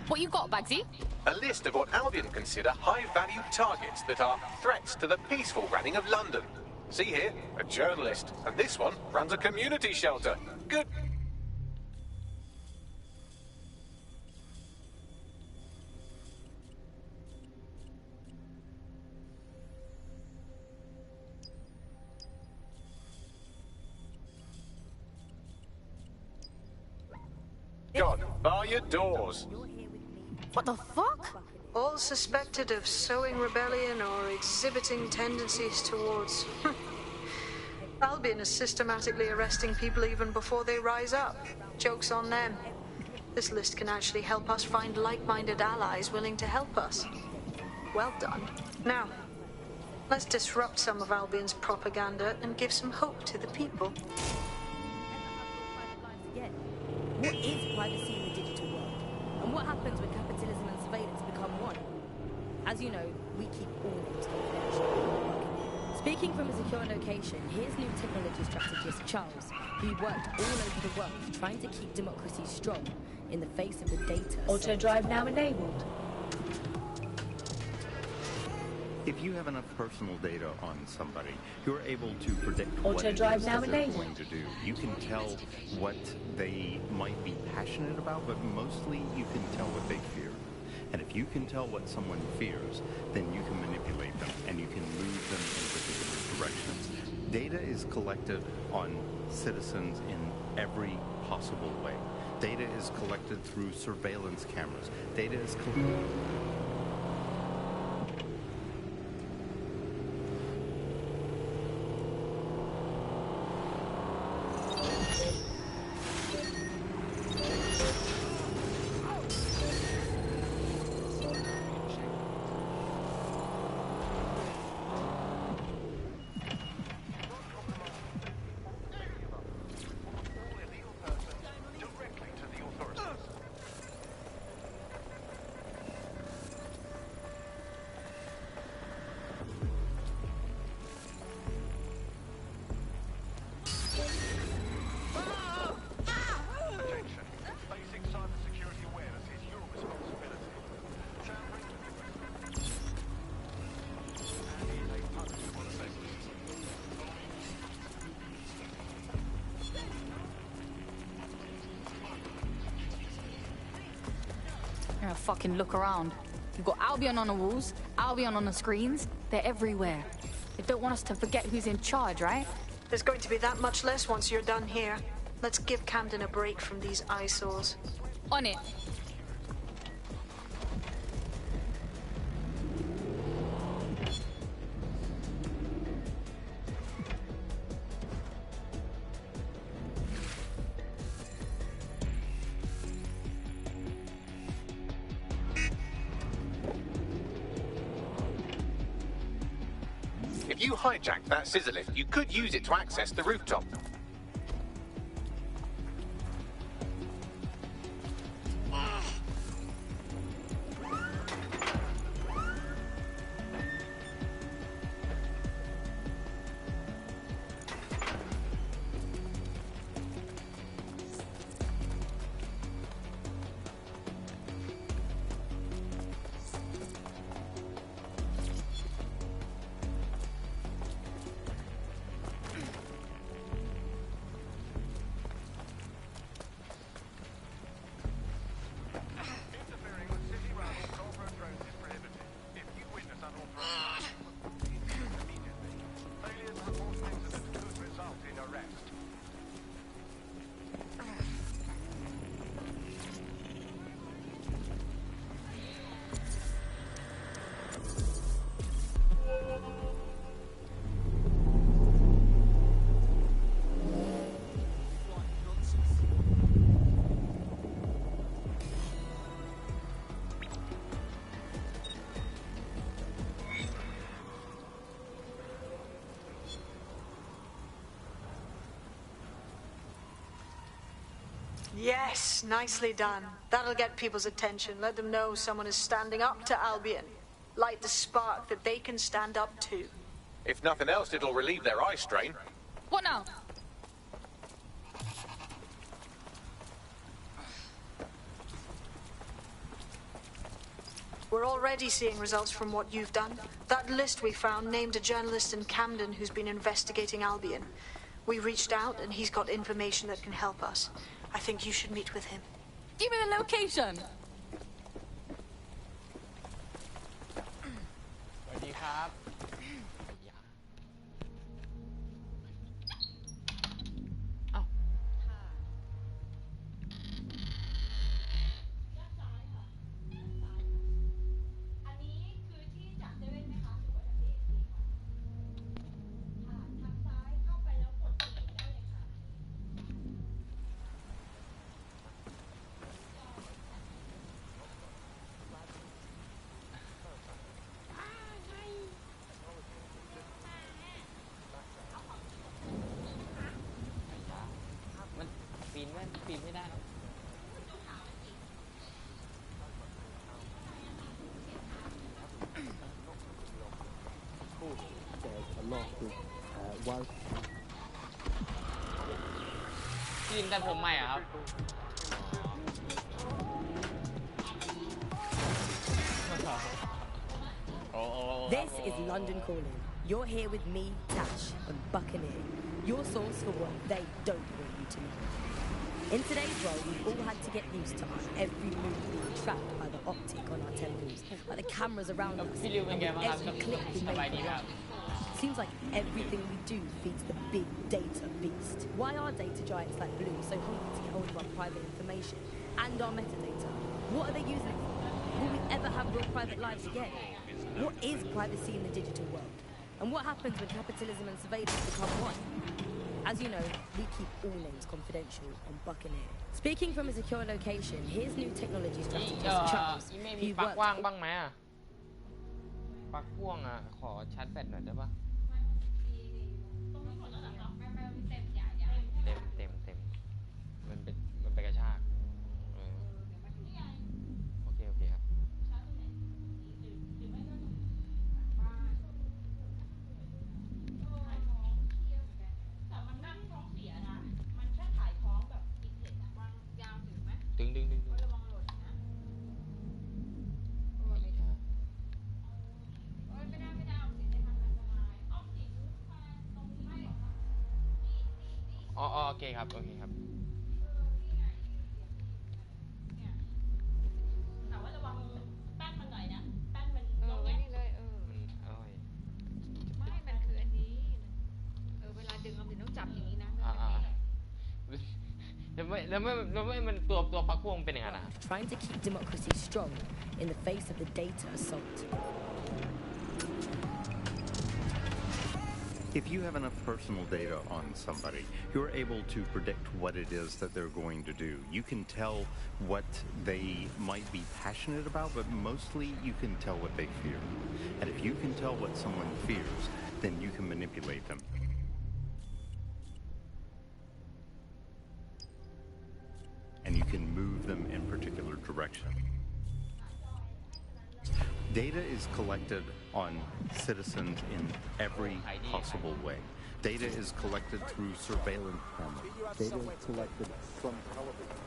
What you got, Bagsy? A list of what Albion consider high-value targets that are threats to the peaceful running of London. See here, a journalist, and this one runs a community shelter. Good. Bar your doors. What the fuck? All suspected of sowing rebellion or exhibiting tendencies towards... Albion is systematically arresting people even before they rise up. Joke's on them. This list can actually help us find like-minded allies willing to help us. Well done. Now, let's disrupt some of Albion's propaganda and give some hope to the people. What is privacy in the digital world? And what happens when capitalism and surveillance become one? As you know, we keep all names confidential. Speaking from a secure location, here's new technology strategist Charles, who worked all over the world trying to keep democracy strong in the face of the data. Auto drive now enabled. If you have enough personal data on somebody, you're able to predict Auto what it drive is now that they're enabled. going to do. You can tell what they might be passionate about, but mostly you can tell what they fear. And if you can tell what someone fears, then you can manipulate them and you can move them in particular directions. Data is collected on citizens in every possible way. Data is collected through surveillance cameras. Data is collected... Yeah, fucking look around. You've got Albion on the walls, Albion on the screens. They're everywhere. They don't want us to forget who's in charge, right? There's going to be that much less once you're done here. Let's give Camden a break from these eyesores. On it. If you hijacked that scissor lift, you could use it to access the rooftop. Yes, nicely done. That'll get people's attention. Let them know someone is standing up to Albion. Light the spark that they can stand up to. If nothing else, it'll relieve their eye strain. What now? We're already seeing results from what you've done. That list we found named a journalist in Camden who's been investigating Albion. We reached out and he's got information that can help us. I think you should meet with him. Give me the location. สวัสดีครับเอ้า ปิดไม่ได้หรอก There's a lot of wild พี่ดินตัดผมใหม่อะครับ This is London Calling. You're here with me, Tash, and Buccaneer, your source for what they don't want you to know. In today's world, we've all had to get used to our every move being tracked by the optic on our temples, by the cameras around us, and with every click we make. Seems like everything we do feeds the big data beast. Why are data giants like Blue so hungry to get hold of our private information and our metadata? What are they using it for? Will we ever have real private lives again? What is privacy in the digital world? And what happens when capitalism and surveillance become one? As you know, we keep all names confidential on Buccaneer. Speaking from a secure location, here's new technology strategist Charles. มีปลั๊กว่างบ้างไหมอะปลั๊กพ่วงอะขอชาร์จแบตหน่อยได้ปะเต็มมันไปกระชากโอเคครับดึงอ๋อโอเคครับแต่ว่าระวังแป้นมันหน่อยนะแป้นมันไว้นี่เลยมันอร่อยไม่มันคืออันนี้เวลาดึงเอาต้องจับอย่างนี้นะแล้วไม่มันตัวปลั๊กพ่วงเป็นอย่างนั้นนะ Trying to keep democracy strong in the face of the data assault. If you have enough personal data on somebody, you're able to predict what it is that they're going to do. You can tell what they might be passionate about, but mostly you can tell what they fear. And if you can tell what someone fears, then you can manipulate them. And you can move them in particular direction. Data is collected on citizens in every possible way. Data is collected through surveillance cameras. Data is collected from television.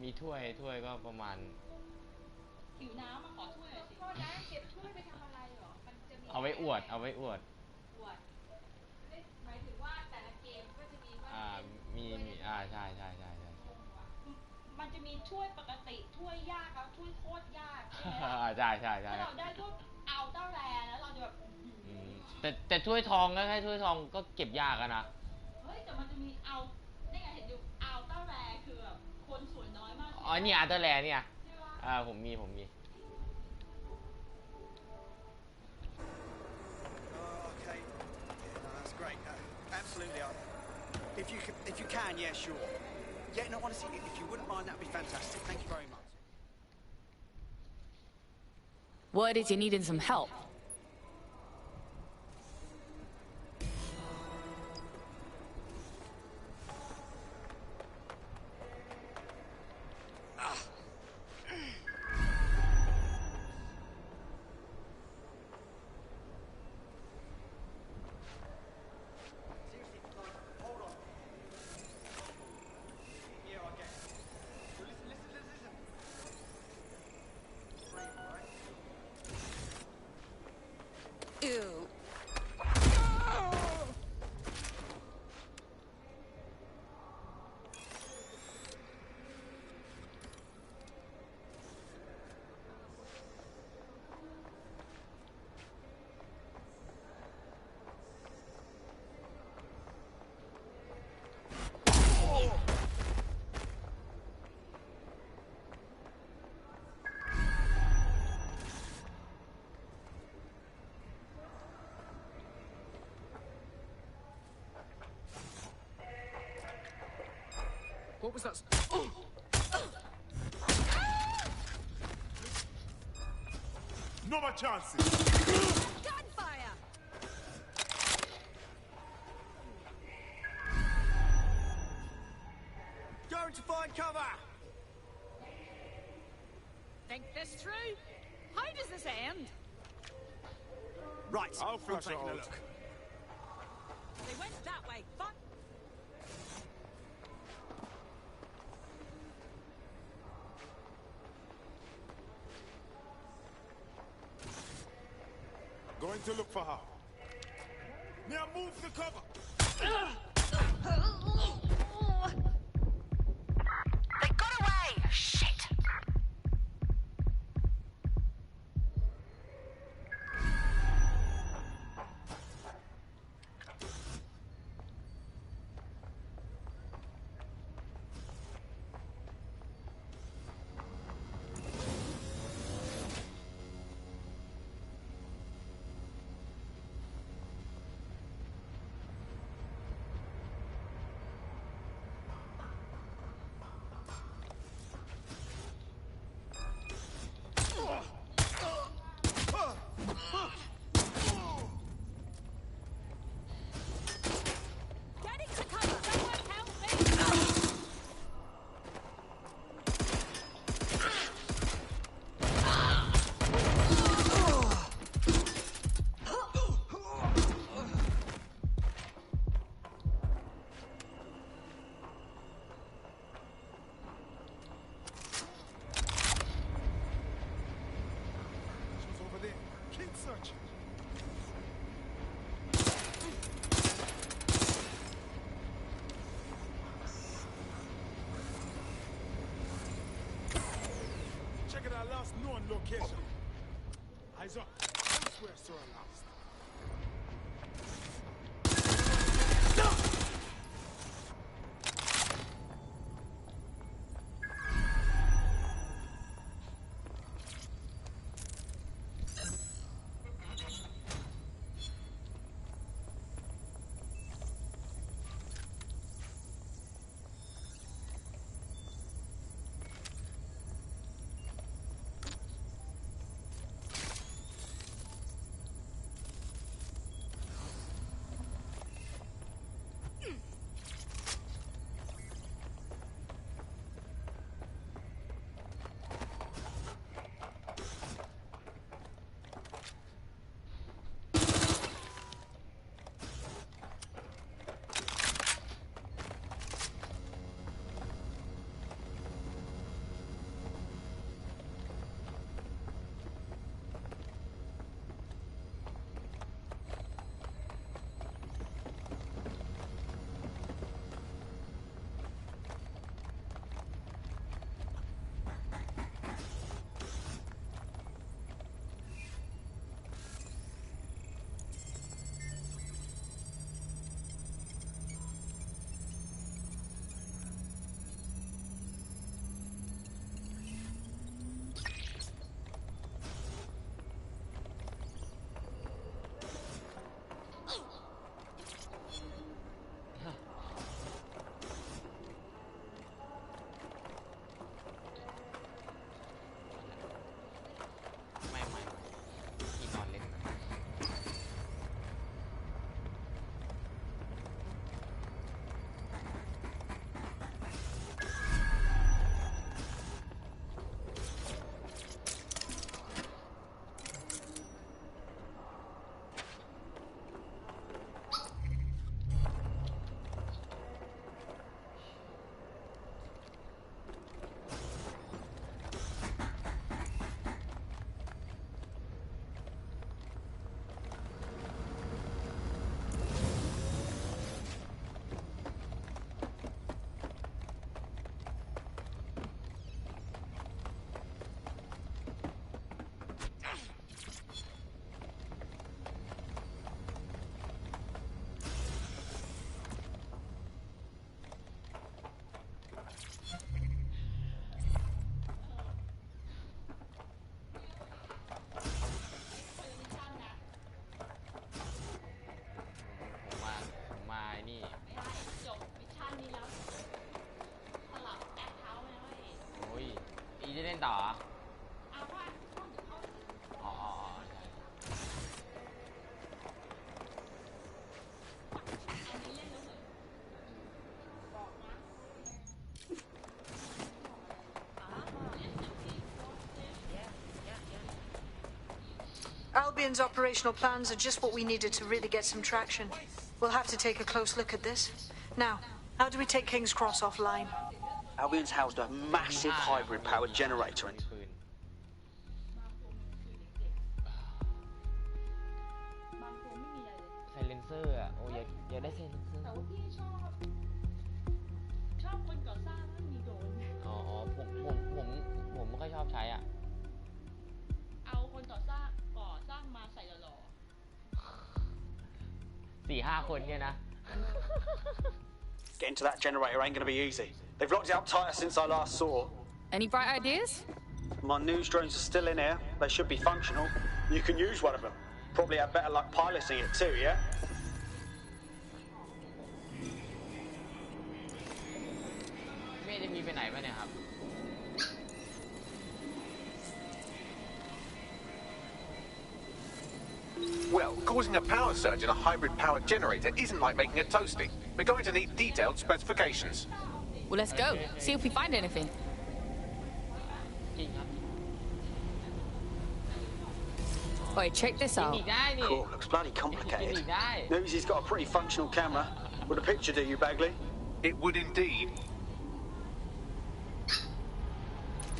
มีถ้วยก็ประมาณหิวน้ำมาขอถ้วยหน่อยสิเก็บถ้วยไปทำอะไรหรอมันจะมีเอาไว้อวดหมายถึงว่าแต่ละเกมก็จะมีว่ามีใช่มันจะมีถ้วยปกติถ้วยยากแล้วถ้วยโคตรยากใช่ไหมใช่ถ้าเราได้พวกอัลต้าแรร์แล้วเราจะแบบแต่ถ้วยทองก็แค่ถ้วยทองก็เก็บยากอะนะเฮ้ยแต่มันจะมีเอาเนี่ยเห็นอยู่อัลต้าแรร์คือแบบคนสวยน้อยมากอ๋อนี่อัลต้าแรร์เนี่ยผมมีOkay. Yeah, no, that's great. Absolutely. If you can, yeah, sure. Yeah, no, honestly, if you wouldn't mind, that'd be fantastic. Thank you very much. Word is you're needing some help. What was that? No more chances. Gunfire! Going to find cover. Think this through? How does this end? Right, I'll I'm fix it taking a out. look. They went that way. Fuck. Going to look for her. Now move the cover. They got away! Shit! Get into cover. Someone help me. She's over there. Keep searching. Checking our last known location. Eyes up. Elsewhere, sir, last. ล่นต่ออ๋อ Albion's operational plans are just what we needed to really get some traction. We'll have to take a close look at this. Now, how do we take King's Cross offline? Albion's housed a massive hybrid-powered generator in. ไซเลนเซอร์อ่ะโอ้อยากได้ไซเลนเซอร์ชอบคนก่อสร้างมันมีโดรน อ๋อผมไม่ค่อยชอบใช้อ่ะ เอาคนก่อสร้างมาใส่หล่อ 4-5 คนเนี่ยนะ Getting to that generator ain't gonna be easy. They've locked it up tighter since I last saw. Any bright ideas? My news drones are still in here. They should be functional. You can use one of them. Probably have better luck piloting it too, yeah? เมย์จะมีไปไหนบ้างเนี่ยครับ Well, causing a power surge in a hybrid-powered generator isn't like making a toasty. We're going to need detailed specifications. Well, let's go. See if we find anything. Wait, check this out. Cool, looks bloody complicated. Newsy's got a pretty functional camera. Would a picture do you, Bagley? It would indeed.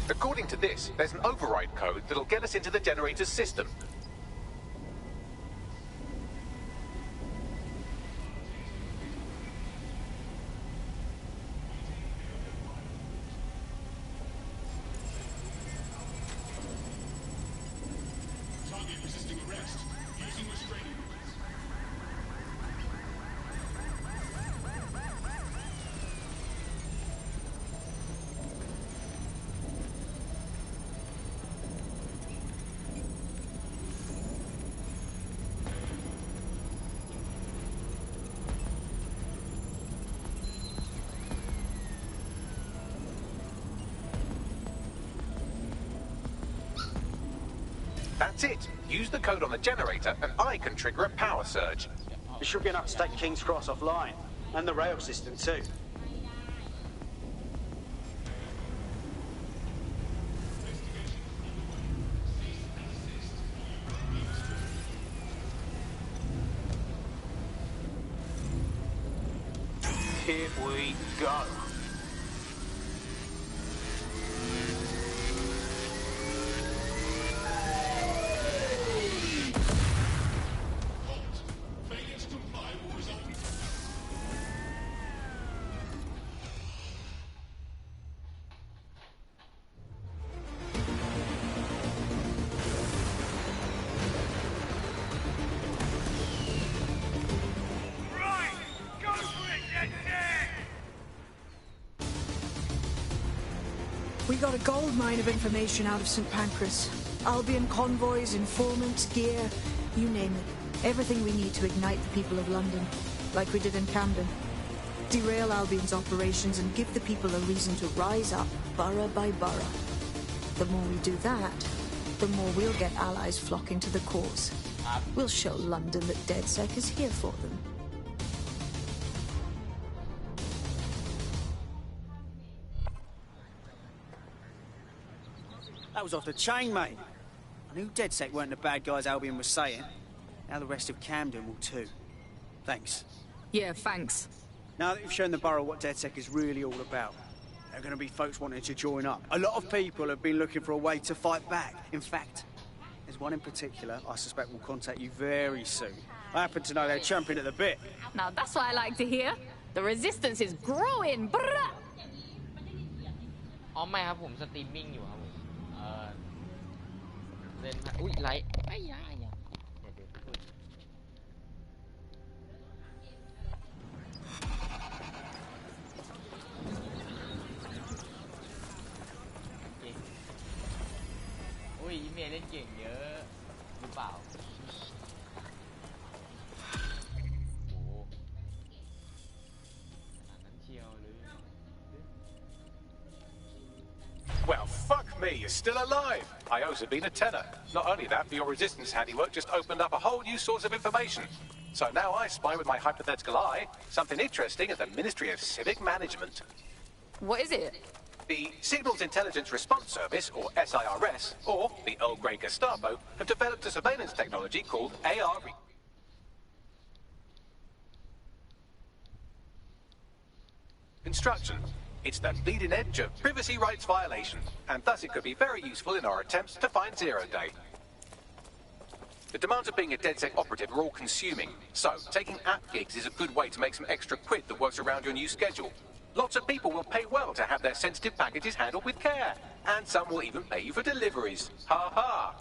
According to this, there's an override code that'll get us into the generator's system. That's it. Use the code on the generator and I can trigger a power surge. It should be enough to take King's Cross offline. And the rail system too. Here we go. We got a gold mine of information out of St. Pancras. Albion convoys, informants, gear, you name it. Everything we need to ignite the people of London, like we did in Camden. Derail Albion's operations and give the people a reason to rise up, borough by borough. The more we do that, the more we'll get allies flocking to the cause. We'll show London that DedSec is here for them. That was off the chain, mate. I knew DedSec weren't the bad guys Albion was saying. Now the rest of Camden will too. Thanks. Yeah, thanks. Now that you've shown the borough what DedSec is really all about, there are going to be folks wanting to join up. A lot of people have been looking for a way to fight back. In fact, there's one in particular I suspect will contact you very soon. I happen to know they're champing at the bit. Now that's what I like to hear. The resistance is growing. Brrrah! อ๋อไม่ครับผมสตรีมมิ่งอยู่ครับผมเล่นอุ้ยไลฟ์ไอ้ยาอย่าเดี๋ยวพูดอุ้ยอีเมลเล่นเก่งเยอะหรือเปล่าโอ้ขนาดนั้นเชียวหรือ Well, fuck me, you're still alive. I also been a tenor. Not only that, but your resistance handiwork just opened up a whole new source of information. So now I spy with my hypothetical eye something interesting at the Ministry of Civic Management. What is it? The Signals Intelligence Response Service, or SIRS, or the Earl Grey Gestapo, have developed a surveillance technology called AR. Construction. It's the bleeding edge of privacy rights violation, and thus it could be very useful in our attempts to find Zero Day. The demands of being a DedSec operative are all consuming, so taking app gigs is a good way to make some extra quid that works around your new schedule. Lots of people will pay well to have their sensitive packages handled with care, and some will even pay you for deliveries. Ha ha!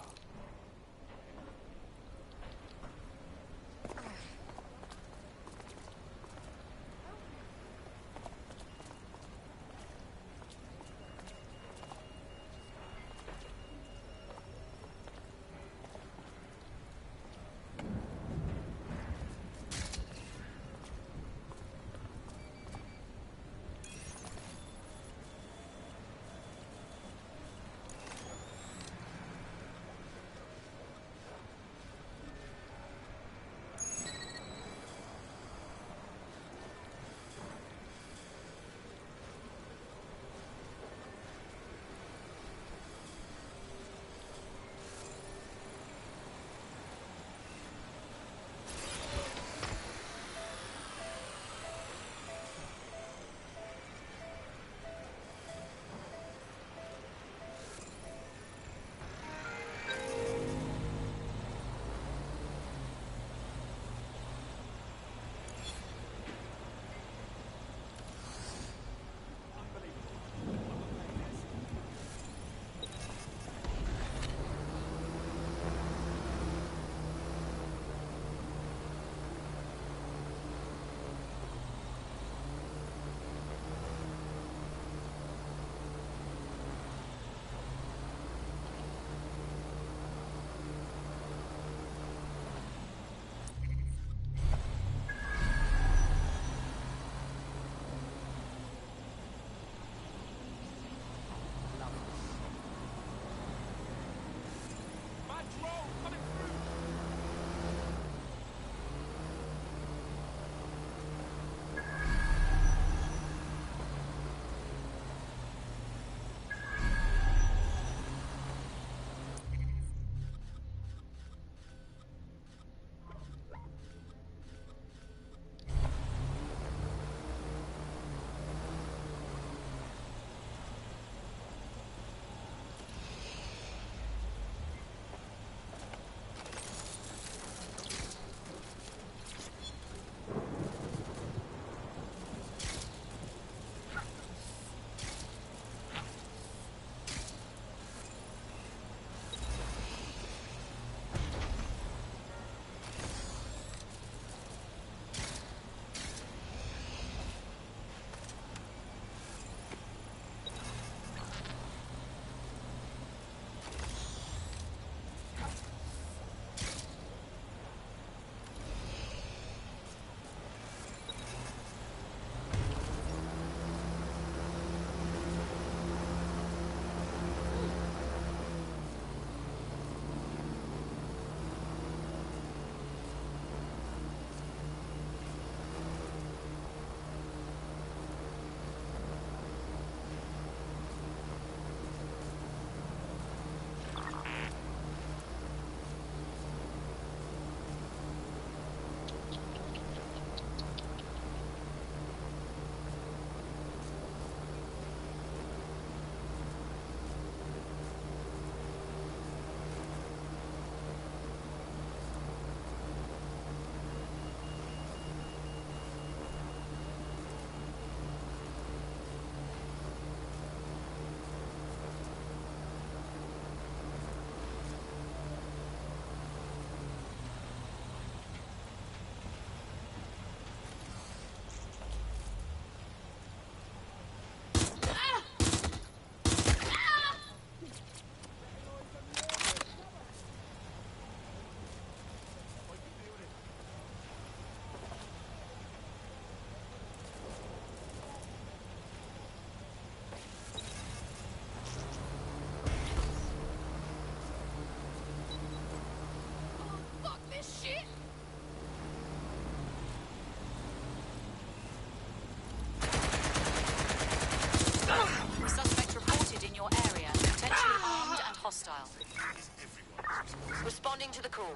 Responding to the call.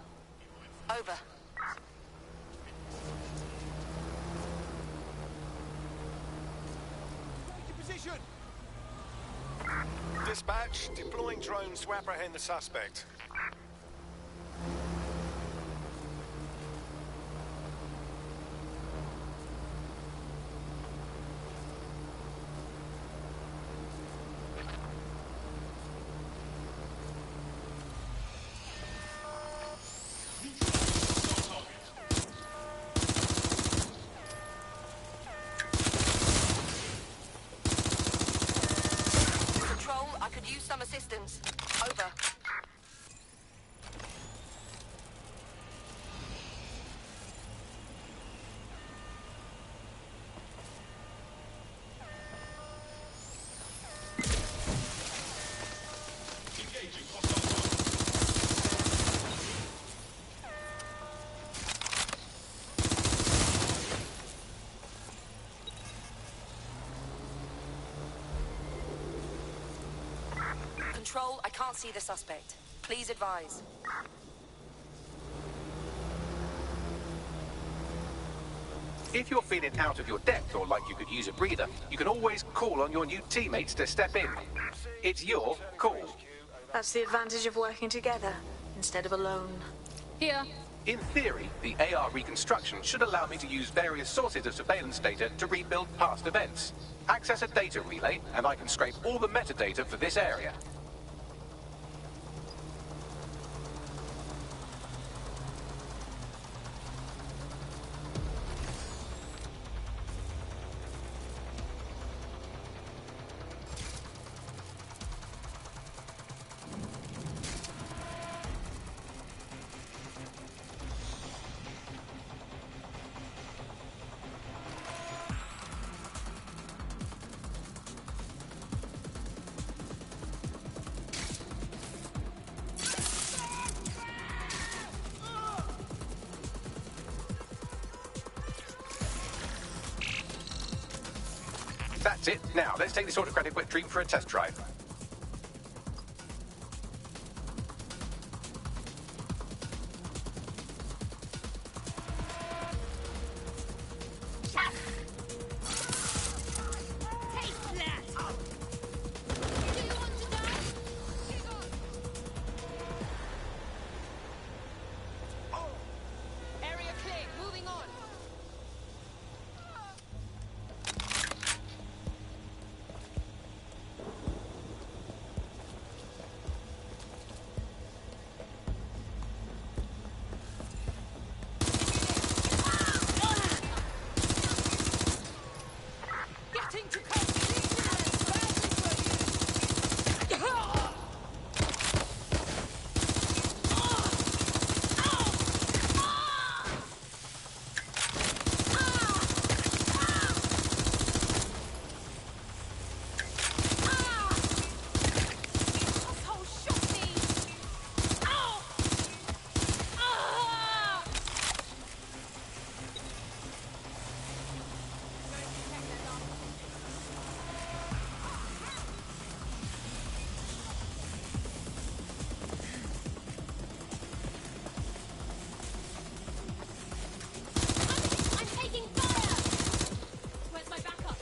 Over. Position. Dispatch, deploying drones to apprehend the suspect. Control, I could use some assistance. Over. Control, I can't see the suspect. Please advise. If you're feeling out of your depth or like you could use a breather, you can always call on your new teammates to step in. It's your call. That's the advantage of working together instead of alone. Here. In theory, the AR reconstruction should allow me to use various sources of surveillance data to rebuild past events. Access a data relay, and I can scrape all the metadata for this area. That's it. Now, let's take this autocratic wet dream for a test drive. Area clear. Moving on. Getting to I'm taking fire! Where's my backup?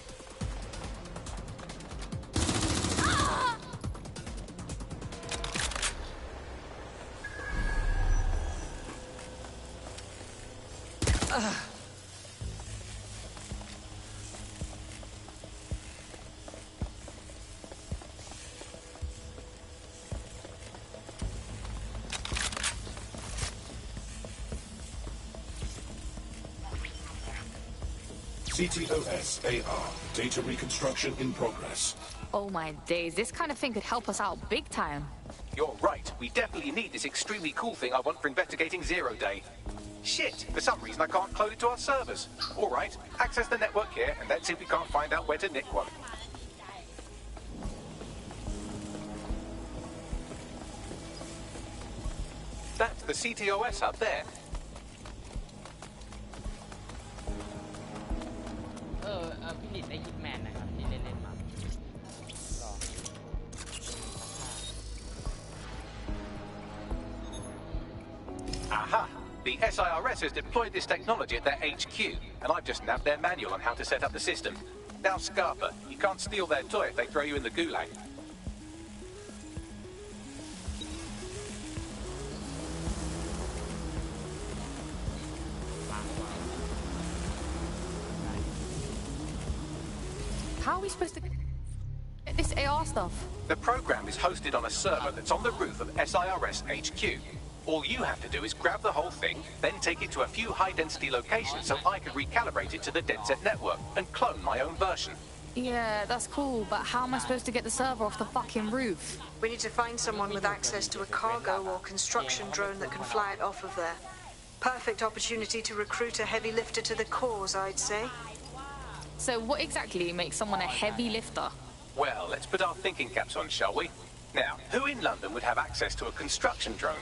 CTOS AR. Data reconstruction in progress. Oh my days, this kind of thing could help us out big time. You're right. We definitely need this extremely cool thing I want for investigating Zero Day. Shit, for some reason I can't clone it to our servers. All right, access the network here, and let's see if we can't find out where to nick one. That's the CTOS up there. Philip ได้ฮิตแมนนะครับที่เล่นมาหรอ SIRS has deployed this technology at their HQ, and I've just nabbed their manual on how to set up the system. Now, Scarpa, you can't steal their toy if they throw you in the gulag. How are we supposed to get this AR stuff? The program is hosted on a server that's on the roof of SIRS HQ. All you have to do is grab the whole thing, then take it to a few high-density locations so I can recalibrate it to the DedSec network and clone my own version. Yeah, that's cool, but how am I supposed to get the server off the fucking roof? We need to find someone with access to a cargo or construction drone that can fly it off of there. Perfect opportunity to recruit a heavy lifter to the cause, I'd say. So what exactly makes someone a heavy lifter? Well, let's put our thinking caps on, shall we? Now, who in London would have access to a construction drone?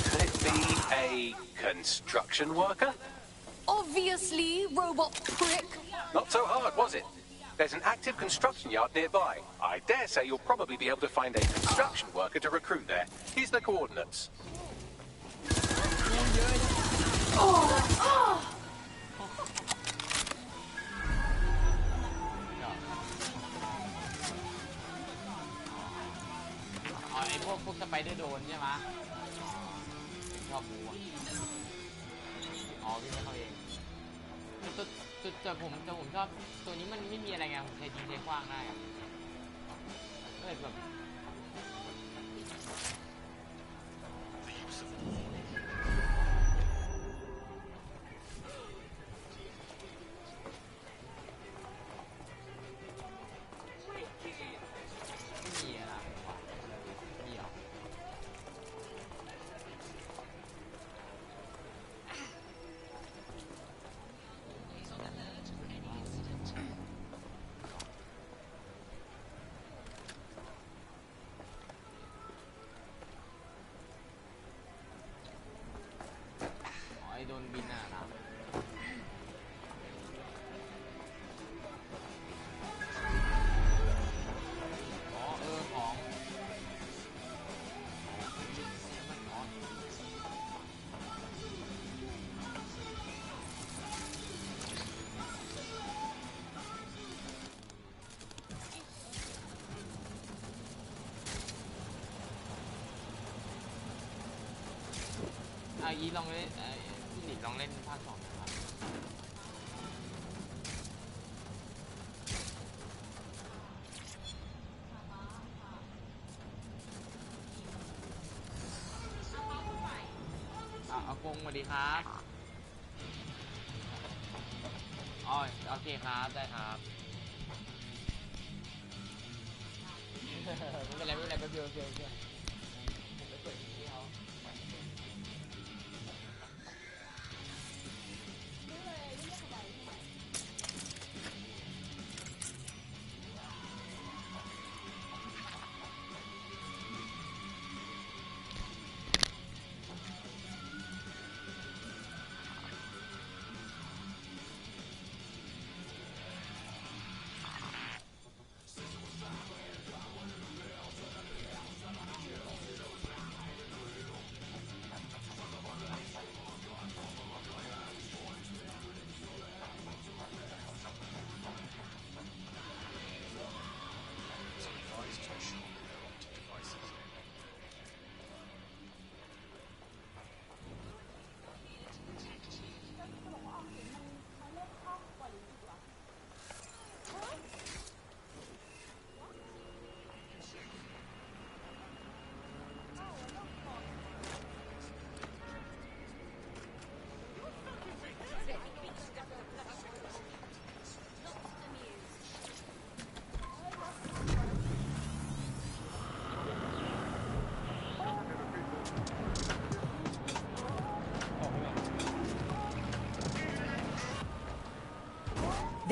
Could it be a construction worker? Obviously, robot prick. Not so hard, was it? There's an active construction yard nearby. I dare say you'll probably be able to find a construction worker to recruit there. Here's the coordinates.ไอ้พวกสไปเดอร์โดนใช่ไหมชอบดูอ๋อวิ่งไม่เข้าเองแต่ผมชอบตัวนี้มันไม่มีอะไรไงผมใช้ยิงใช้ขว้างได้ก็เลยแบบโดนบินอ่ะนะอ๋อของอีลองเลยลองเล่นภาค 2นะครับเอากงสวัสดีครับอ๋อโอเคครับได้ครับไม่เป็นไรแป๊บเดียวผมไปเปิดที่เขา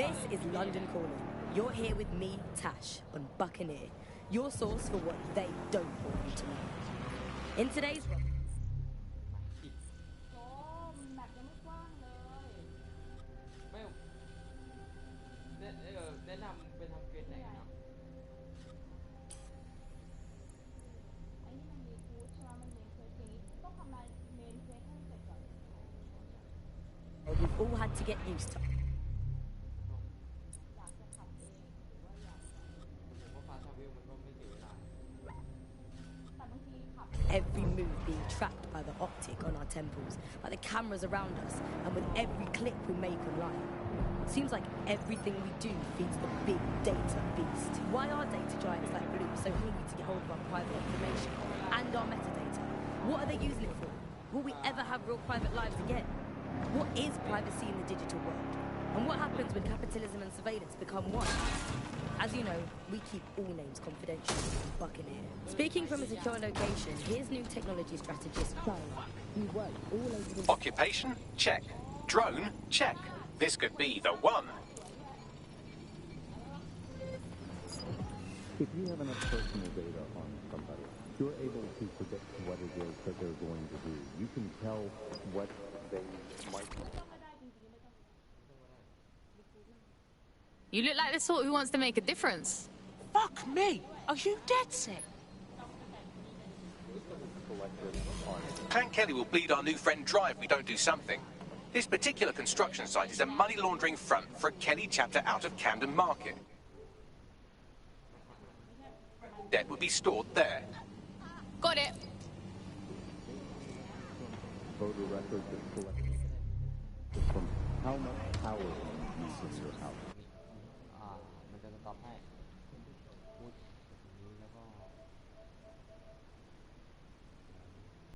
This is London Calling. You're here with me, Tash, on Buccaneer, your source for what they don't want you to know. In today's... แนะนำไปทำเกรดไหนครับไอ้นี่มันมีฟูดใช่ไหมมันเมนเควสอย่างนี้ต้องทำลายเมนเควสให้เสร็จก่อนใช่ to get used to. Every move being tracked by the optic on our temples, by the cameras around us, and with every click we make online. Seems like everything we do feeds the big data beast. Why are data giants like Blue so hungry to get hold of our private information and our metadata? What are they using it for? Will we ever have real private lives again? What is privacy in the digital world? And what happens when capitalism and surveillance become one? As you know, we keep all names confidential in Buccaneer. Speaking from a secure location, here's new technology strategist Clive. You work all over the... Occupation? Check. Drone? Check. This could be the one. If you have enough personal data on somebody, you're able to predict what it is that they're going to do. You can tell what they might... You look like the sort who wants to make a difference. Fuck me! Are you dead sick? Tank Kelly will bleed our new friend dry if we don't do something. This particular construction site is a money laundering front for a Kelly chapter out of Camden Market. Debt would be stored there. Got it. Voter records are collected from how much power you use in your house.